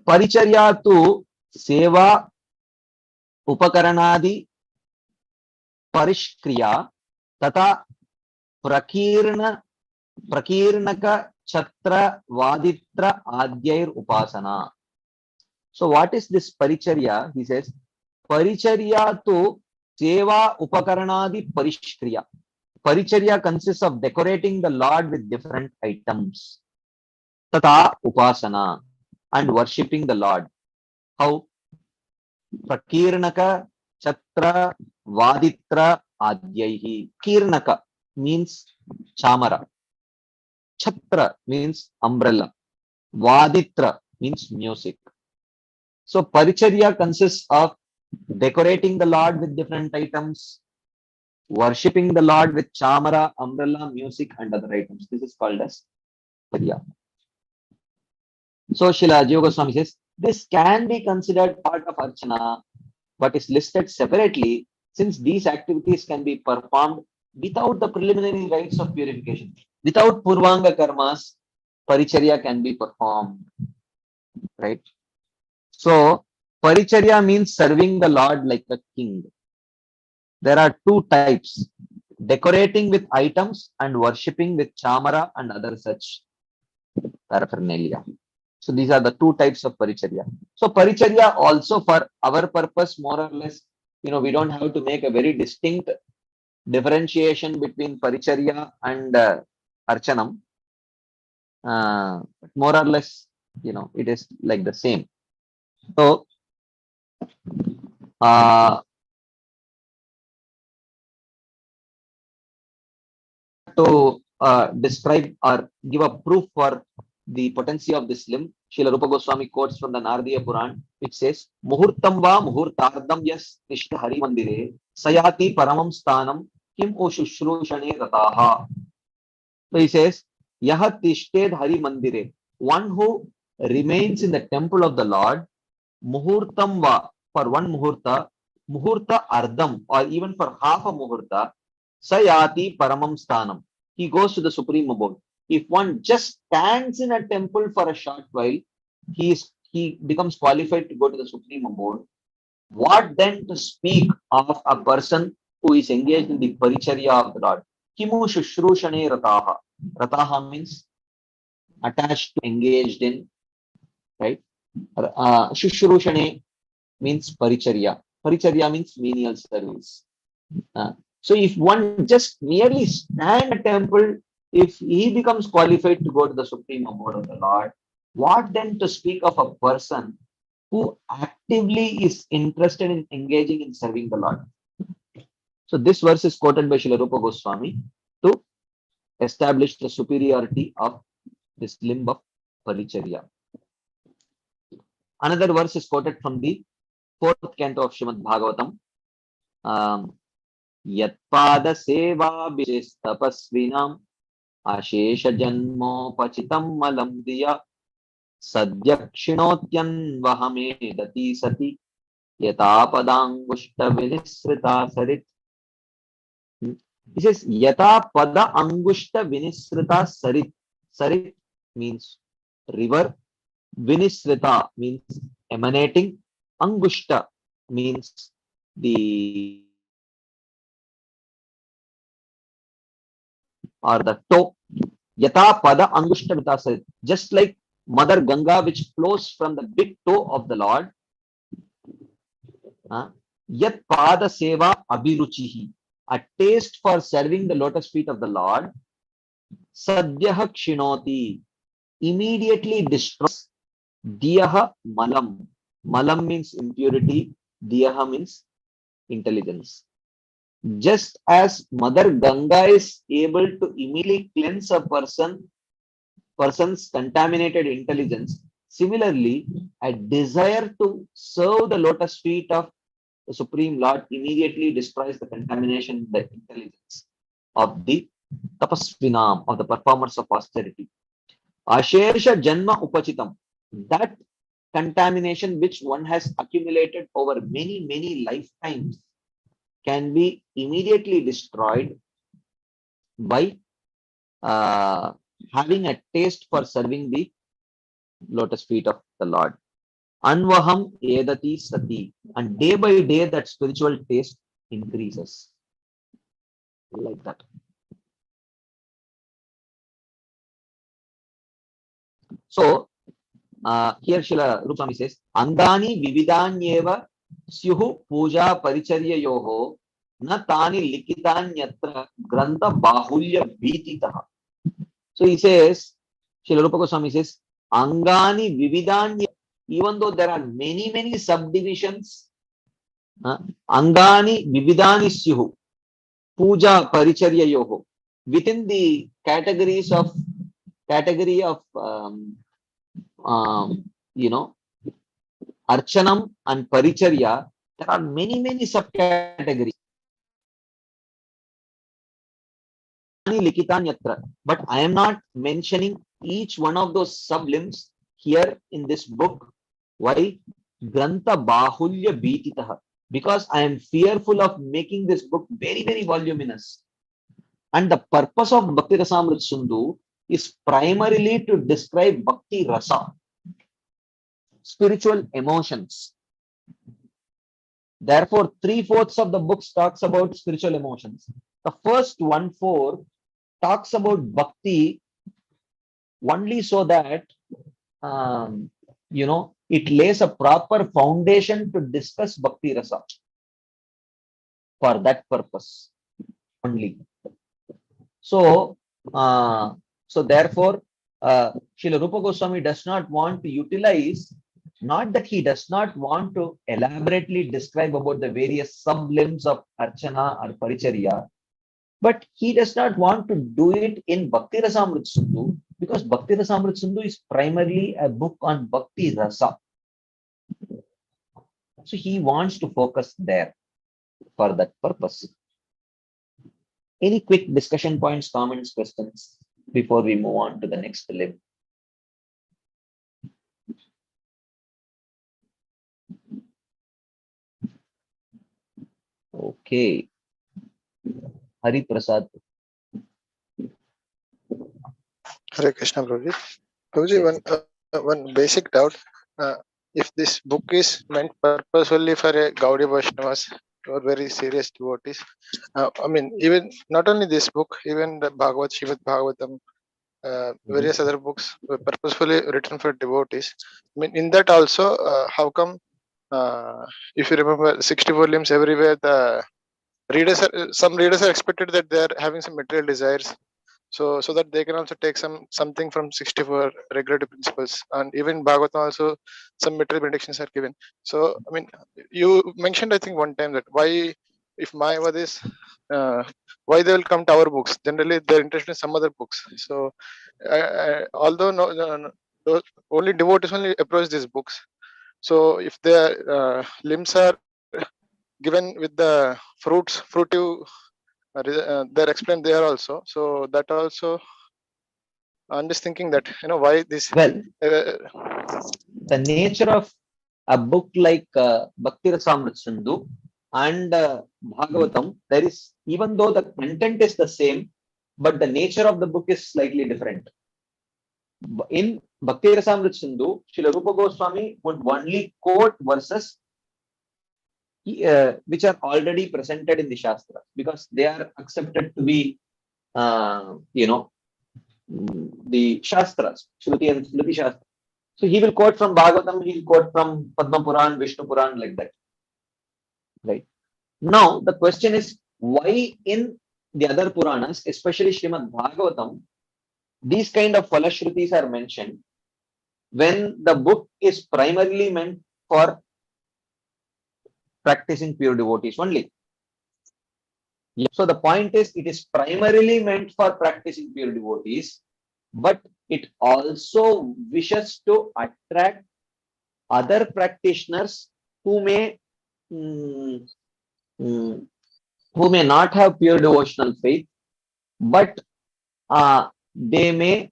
Paricharya to Seva Upakaranadi Parishkriya Tata Prakirnaka Chatra Vaditra Adyair Upasana. So what is this Paricharya? He says, Paricharya to seva upakarnadi parishkriya. Paricharya consists of decorating the Lord with different items. Tata upasana, and worshipping the Lord. How? Prakirnaka, Chatra, Vaditra, Adyaihi. Kirnaka means chamara. Chatra means umbrella. Vaditra means music. So Paricharya consists of decorating the Lord with different items, worshipping the Lord with chamara, umbrella, music, and other items. This is called as Paricharya. So Srila Jiva Goswami says, this can be considered part of Archana, but is listed separately since these activities can be performed without the preliminary rites of purification. Without Purvanga karmas, Paricharya can be performed. Right? So, Paricharya means serving the Lord like a king. There are two types, decorating with items and worshipping with chamara and other such paraphernalia. So these are the two types of Paricharya. So Paricharya also for our purpose, more or less, we don't have to make a very distinct differentiation between Paricharya and Archanam. More or less, it is like the same. So, to describe or give a proof for the potency of this limb, Srila Rupa Goswami quotes from the Naradiya Puran, which says, Muhurtam va muhurtardam yas tishta hari mandire sayati paramam sthanam kim o shushrushane rataha. So he says, Yaha tishted hari mandire, one who remains in the temple of the Lord, muhurtam va, for one muhurta, muhurta ardam, or even for half a muhurta, sayati paramam sthanam. He goes to the supreme abode. If one just stands in a temple for a short while, he becomes qualified to go to the supreme abode. What then to speak of a person who is engaged in the paricharya of the Lord? Kimu shushrushane rataha. Rataha means attached to, engaged in, right? Shushrushane means paricharya. Paricharya means menial service. So if one just merely stand in a temple, if he becomes qualified to go to the supreme abode of the Lord, what then to speak of a person who actively is interested in engaging in serving the Lord? So this verse is quoted by Srila Rupa Goswami to establish the superiority of this limb of Paricharya. Another verse is quoted from the 4th canto of Srimad Bhagavatam. Yatpada seva tapasvinam ashesha janmopachittam malam diya sadyakshinotyan vahamedati sati yata padangushta vinisrita sarit. He says yata pada angushta vinisrita sarit. Sarit means river, vinisrita means emanating, angushta means the or the toe. Yata pada angushta vitasarit. Just like Mother Ganga, which flows from the big toe of the Lord. Yat pada seva abhiruchihi. A taste for serving the lotus feet of the Lord. Sadhyaha kshinoti. Immediately destroys. Diyaha malam. Malam means impurity. Diyaha means intelligence. Just as Mother Ganga is able to immediately cleanse a person's contaminated intelligence, similarly, a desire to serve the lotus feet of the Supreme Lord immediately destroys the contamination, the intelligence of the tapasvinam, of the performers of austerity. Ashersha janma upachitam, that contamination which one has accumulated over many, many lifetimes can be immediately destroyed by having a taste for serving the lotus feet of the Lord. Anvaham edati sati, and day by day that spiritual taste increases. Like that. So here Srila Rupami says, Andani vividanyeva स्युः पूजा परिचर्ययोः न तानि लिखितान्यत्र ग्रंथ बाहुल्य भीतितः. So he says, Srila Rupa Goswami says, Angani Vividanya, even though there are many subdivisions, Angani Vividani Syuhu, Puja Paricharya Yoho, within the category of Archanam and Paricharya, there are many subcategories. But I am not mentioning each one of those sublimbs here in this book. Why? Grantha Bahulya Bhititaha. Because I am fearful of making this book very voluminous. And the purpose of Bhakti Rasamrita Sindhu is primarily to describe Bhakti Rasa, spiritual emotions. Therefore, 3/4 of the book talks about spiritual emotions. The first 1/4 talks about Bhakti only so that it lays a proper foundation to discuss Bhakti Rasa. For that purpose only. So therefore, Srila Rupa Goswami does not want to utilize, not that he does not want to elaborately describe about the various sublimbs of Archana or Paricharya, but he does not want to do it in Bhakti Rasamrita Sindhu, because Bhakti Rasamrita Sindhu is primarily a book on Bhakti Rasa. So he wants to focus there for that purpose. Any quick discussion points, comments, questions before we move on to the next limb? Okay. Hari Prasad. Hare Krishna, Prabhuji. Prabhuji, one basic doubt. If this book is meant purposefully for a Gaudiya Vaishnavas or very serious devotees, I mean, even not only this book, even the Bhagavad, Srimad Bhagavatam, various other books were purposefully written for devotees. I mean, in that also, how come, if you remember 64 limbs everywhere, the some readers are expected that they are having some material desires, so that they can also take something from 64 regulative principles, and even Bhagavatam also some material benedictions are given. So I mean, you mentioned I think one time that why, if Mayavadis, why they will come to our books, generally they're interested in some other books. So although those only devotees only approach these books, so if their limbs are given with the fruitive, they're explained there also. So that also, I'm just thinking that, why this. Well, the nature of a book like Bhakti Rasamrita Sindhu and Bhagavatam, there is, even though the content is the same, but the nature of the book is slightly different. In Bhakti Rasamrita Sindhu, Srila Rupa Goswami would only quote verses which are already presented in the Shastra, because they are accepted to be, the Shastras, Shruti and Smriti Shastra. So he will quote from Bhagavatam, he will quote from Padma Puran, Vishnu Puran, like that. Right. Now, the question is, why in the other Puranas, especially Srimad Bhagavatam, these kind of Falashrutis are mentioned when the book is primarily meant for practicing pure devotees only. So the point is, it is primarily meant for practicing pure devotees, but it also wishes to attract other practitioners who may not have pure devotional faith, but they may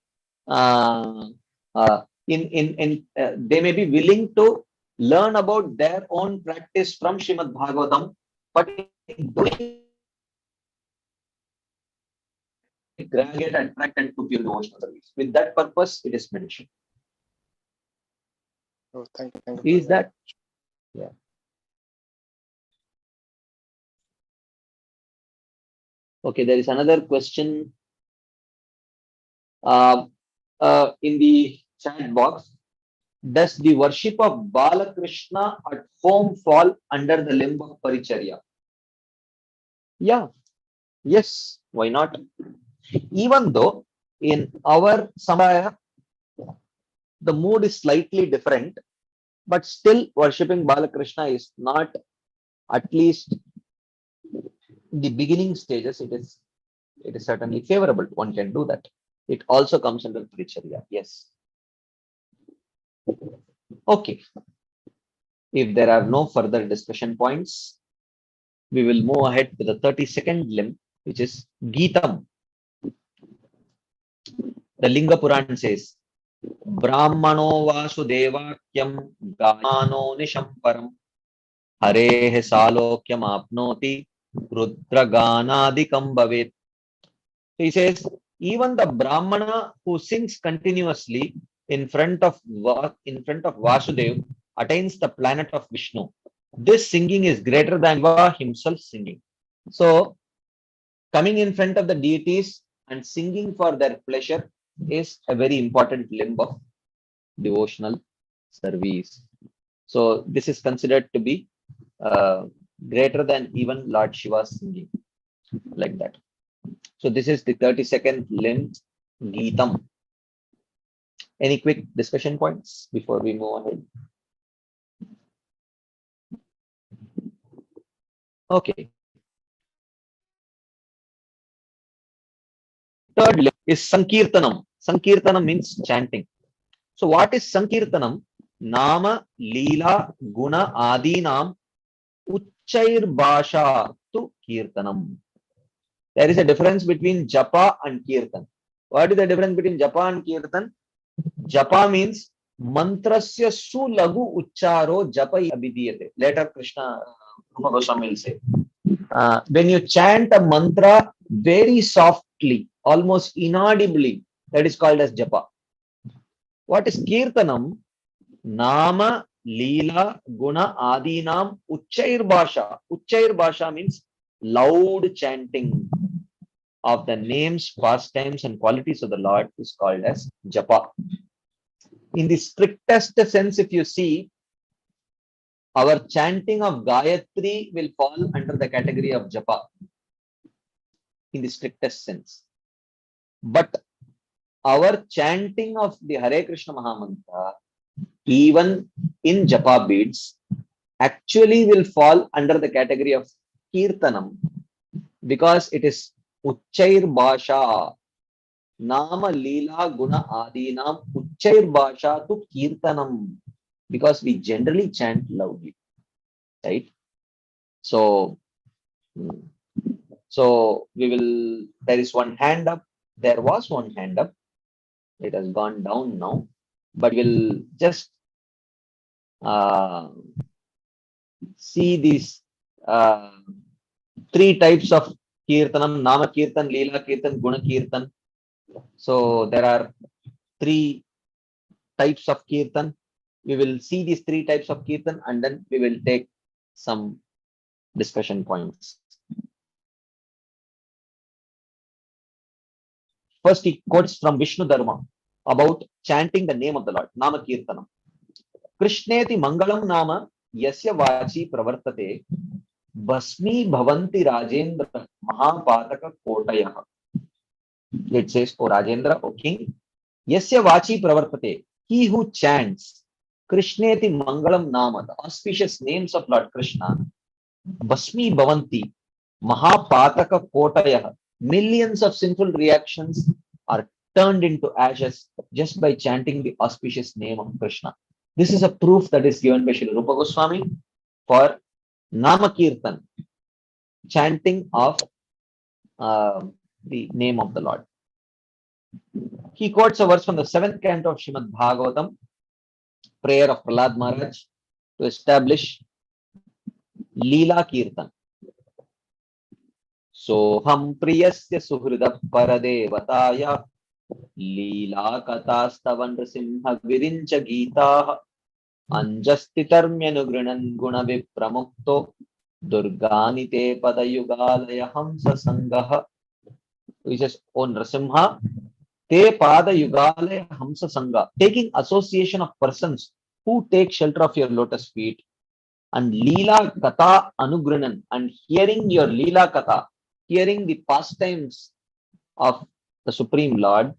they may be willing to learn about their own practice from Srimad Bhagavatam, but doing get attracted to pure devotional service. With that purpose, it is mentioned. Oh, thank you. Is that? Yeah. Okay, there is another question in the chat box. does the worship of Balakrishna at home fall under the limb of Paricharya? Yeah, yes, why not? Even though in our Samaya, the mood is slightly different, but still worshipping Balakrishna is not, at least the beginning stages, it is certainly favorable. One can do that. It also comes under Paricharya. Yes. Okay. If there are no further discussion points, we will move ahead to the 32nd limb, which is Geetam. The Linga Puran says, Brahmano Vasudevakyam Gamano Nishamparam Harehe Salokyam Apnoti Rudraganadikam Bhavet. He says, even the Brahmana who sings continuously in front of Vasudev attains the planet of Vishnu. This singing is greater than Shiva himself singing. So, coming in front of the deities and singing for their pleasure is a very important limb of devotional service. So, this is considered to be greater than even Lord Shiva's singing, like that. So, this is the 32nd limb, Geetam. Any quick discussion points before we move ahead? Okay. Third limb is Sankirtanam. Sankirtanam means chanting. So what is Sankirtanam? Nama, Leela, Guna, Adinam, Uchair Bhasha to Kirtanam. There is a difference between Japa and Kirtan. What is the difference between Japa and Kirtan? Japa means mantrasya sulagu ucharo japa abhidiyate. Later Krishna Rupa Goswami will say. When you chant a mantra very softly, almost inaudibly, that is called as japa. What is Kirtanam? Nama, Leela, Guna, Adinam, Uchair Bhasha. Uchair Bhasha means loud chanting of the names, pastimes, and qualities of the Lord is called as japa. In the strictest sense, if you see, our chanting of Gayatri will fall under the category of japa in the strictest sense. But our chanting of the Hare Krishna Mahamantra, even in japa beads, actually will fall under the category of Kirtanam because it is Uchair Bhasha. Nama, Leela, Guna, Adinam, Uchair Bhasha to Kirtanam, because we generally chant loudly, right? So we will, there is one hand up. There was one hand up. It has gone down now, but we'll just see these three types of Kirtanam: Nama Kirtan, Leela Kirtan, Guna Kirtan. So there are three types of Kirtan. We will see these three types of Kirtan and then we will take some discussion points. First, he quotes from Vishnu Dharma about chanting the name of the Lord, Nama Kirtanam. Krishneti Mangalam Nama Yasya Vachi Pravartate Basmi Bhavanti Rajendra Mahapataka Kotayah. It says, O Rajendra, O King, Yasya Vachi Pravartate, he who chants Krishneti Mangalam Nama, the auspicious names of Lord Krishna, Basmi Bhavanti Mahapataka Kotayah, millions of sinful reactions are turned into ashes just by chanting the auspicious name of Krishna. This is a proof that is given by Srila Rupa Goswami for Nama Kirtan, chanting of the name of the Lord. He quotes a verse from the 7th canto of Srimad Bhagavatam, prayer of Prahlad Maharaj, to establish Leela Kirtan. Soham priyasya suhrida paradevataya Leela katastavan simha virincha gita anjastitarmyanugrinan guna vipramukto durganite padayugalaya hamsa sangaha. He says, O Nrasimha, Te pada yugale hamsa sangha, taking association of persons who take shelter of your lotus feet, and Leela Katha Anugranan, and hearing your Leela Katha, hearing the pastimes of the Supreme Lord,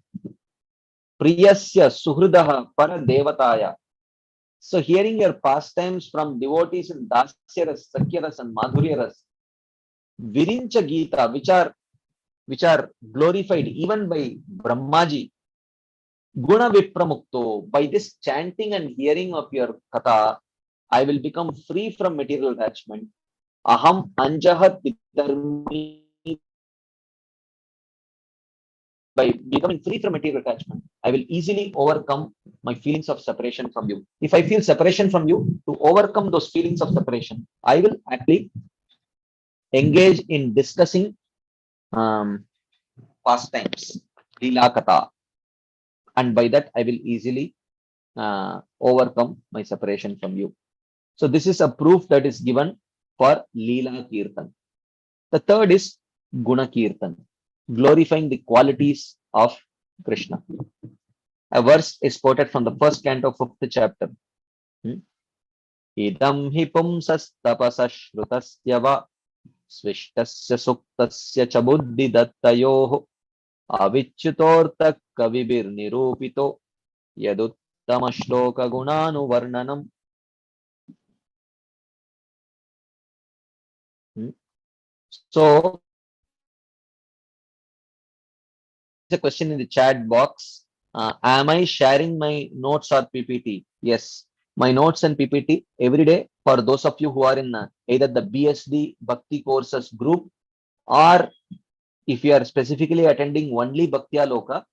Priyasya Suhrudaha Para Devataya. So hearing your pastimes from devotees in Dasyaras, Sakyaras, and Madhuryaras, Virincha Gita, which are glorified even by Brahmaji, Guna Vipramukto, by this chanting and hearing of your Katha, I will become free from material attachment. Aham Anjahat Vitarmi, by becoming free from material attachment, I will easily overcome my feelings of separation from you. If I feel separation from you, to overcome those feelings of separation, I will actually engage in discussing pastimes, Leela Katha, and by that I will easily overcome my separation from you. So this is a proof that is given for Leela Kirtan. The third is Guna Kirtan, glorifying the qualities of Krishna. A verse is quoted from the first canto of 5th chapter. Idam hi pumsastapasa shrutasya va svishtasya suktasya cha buddhi dattayoh avichyutorta kavibir nirupito yaduttama shloka gunanu varnanam. So, a question in the chat box. Am I sharing my notes or PPT? Yes, my notes and PPT every day for those of you who are in either the BSD Bhakti courses group, or if you are specifically attending only Bhakti Aloka,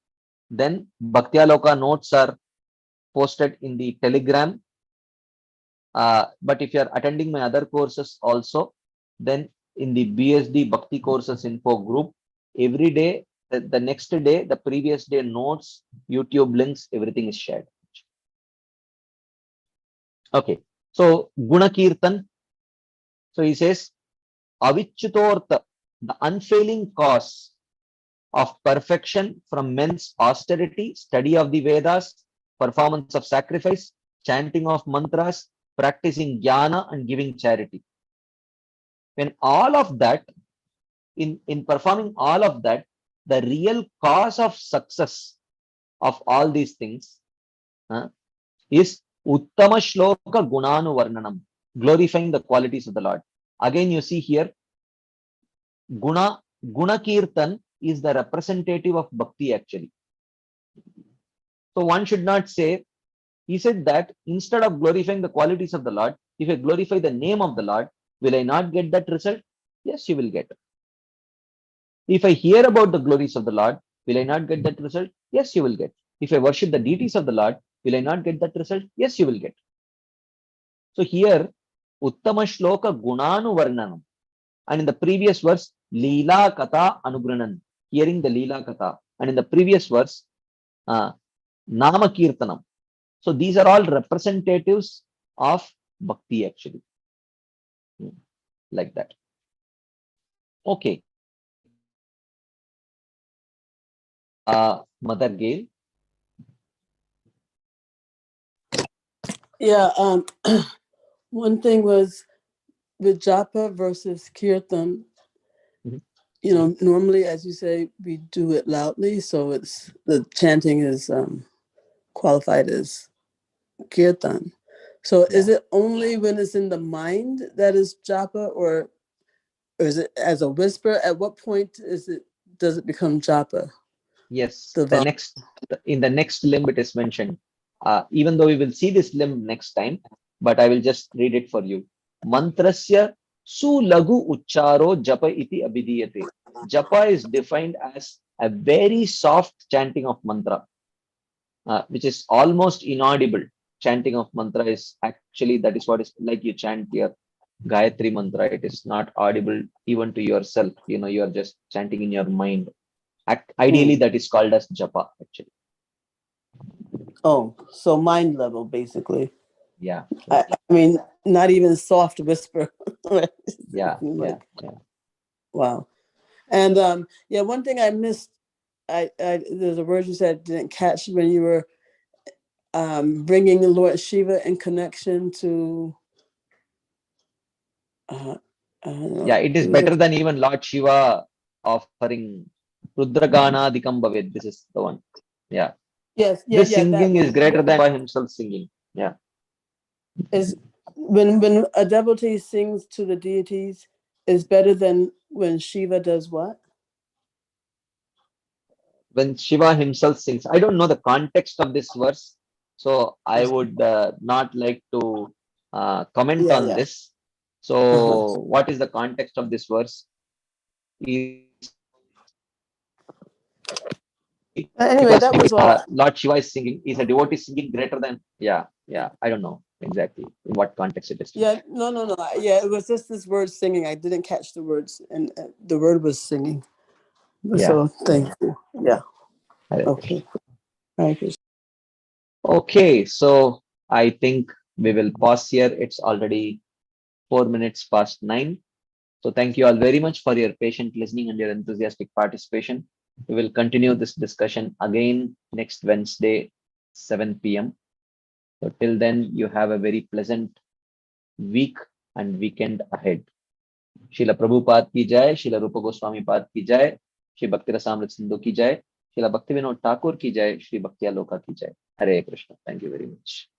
then Bhakti Aloka notes are posted in the Telegram. But if you are attending my other courses also, then in the BSD Bhakti courses info group, every day, the next day, the previous day notes, YouTube links, everything is shared. Okay, so Guna Kirtan. So he says, Avichyutortha, the unfailing cause of perfection from men's austerity, study of the Vedas, performance of sacrifice, chanting of mantras, practicing jnana, and giving charity. When all of that, in performing all of that, the real cause of success of all these things is Uttama Shloka Gunanu Varnanam, glorifying the qualities of the Lord. Again, you see here, Guna Kirtan is the representative of Bhakti actually. So one should not say, he said that instead of glorifying the qualities of the Lord, if I glorify the name of the Lord, will I not get that result? Yes, you will get. If I hear about the glories of the Lord, will I not get that result? Yes, you will get. If I worship the deities of the Lord, will I not get that result? Yes, you will get. So here, Uttama Shloka Gunanu Varnanam. And in the previous verse, Leela Katha Anugranan, hearing the Leela Katha. And in the previous verse, Nama Kirtanam. So these are all representatives of Bhakti actually. Like that. Okay. Mother Gail. Yeah, one thing was with japa versus kirtan. You know, normally, as you say, we do it loudly, so it's the chanting is qualified as kirtan. So is it only when it's in the mind that is japa, or is it as a whisper? At what point does it become japa? Yes, in the next limb it is mentioned. Even though we will see this limb next time, but I will just read it for you. Mantrasya sulagu ucharo japa iti abhidiyate. Japa is defined as a very soft chanting of mantra, which is almost inaudible. Chanting of mantra is actually, that is what is like you chant your Gayatri mantra. It is not audible even to yourself. You know, you are just chanting in your mind. Ideally, that is called as japa actually. Oh, so mind level basically. Yeah. I mean, not even soft whisper. Yeah. Wow. And one thing I missed there's a word you said I didn't catch when you were bringing Lord Shiva in connection to. Yeah, it is better than even Lord Shiva offering Rudragana Dikam Bhavet. This is the one. Yeah. Yes, This that singing is one. greater than Shiva himself singing. Yeah. Is when a devotee sings to the deities is better than when Shiva does what? When Shiva himself sings. I don't know the context of this verse, so I would not like to comment on this. So, what is the context of this verse? Anyway, that was all. Lord Shiva is singing. Is a devotee singing greater than? Yeah. I don't know exactly in what context it is. Yeah, no. Yeah, it was just this word singing. I didn't catch the words, and the word was singing. Yeah. So thank you. Yeah. Hare Okay. Thank you. Okay, so I think we will pause here. It's already 4 minutes past 9. So thank you all very much for your patient listening and your enthusiastic participation. We will continue this discussion again next Wednesday, 7 p.m. So till then, you have a very pleasant week and weekend ahead. Srila Prabhupada ki jai, Srila Rupa Goswami Pad ki jai, Shri Bhakti Rasamrit Sindhu ki jai, Srila Bhakti Vinod Thakur ki jai, Shri Bhakti Aloka ki jai. Hare Krishna. Thank you very much.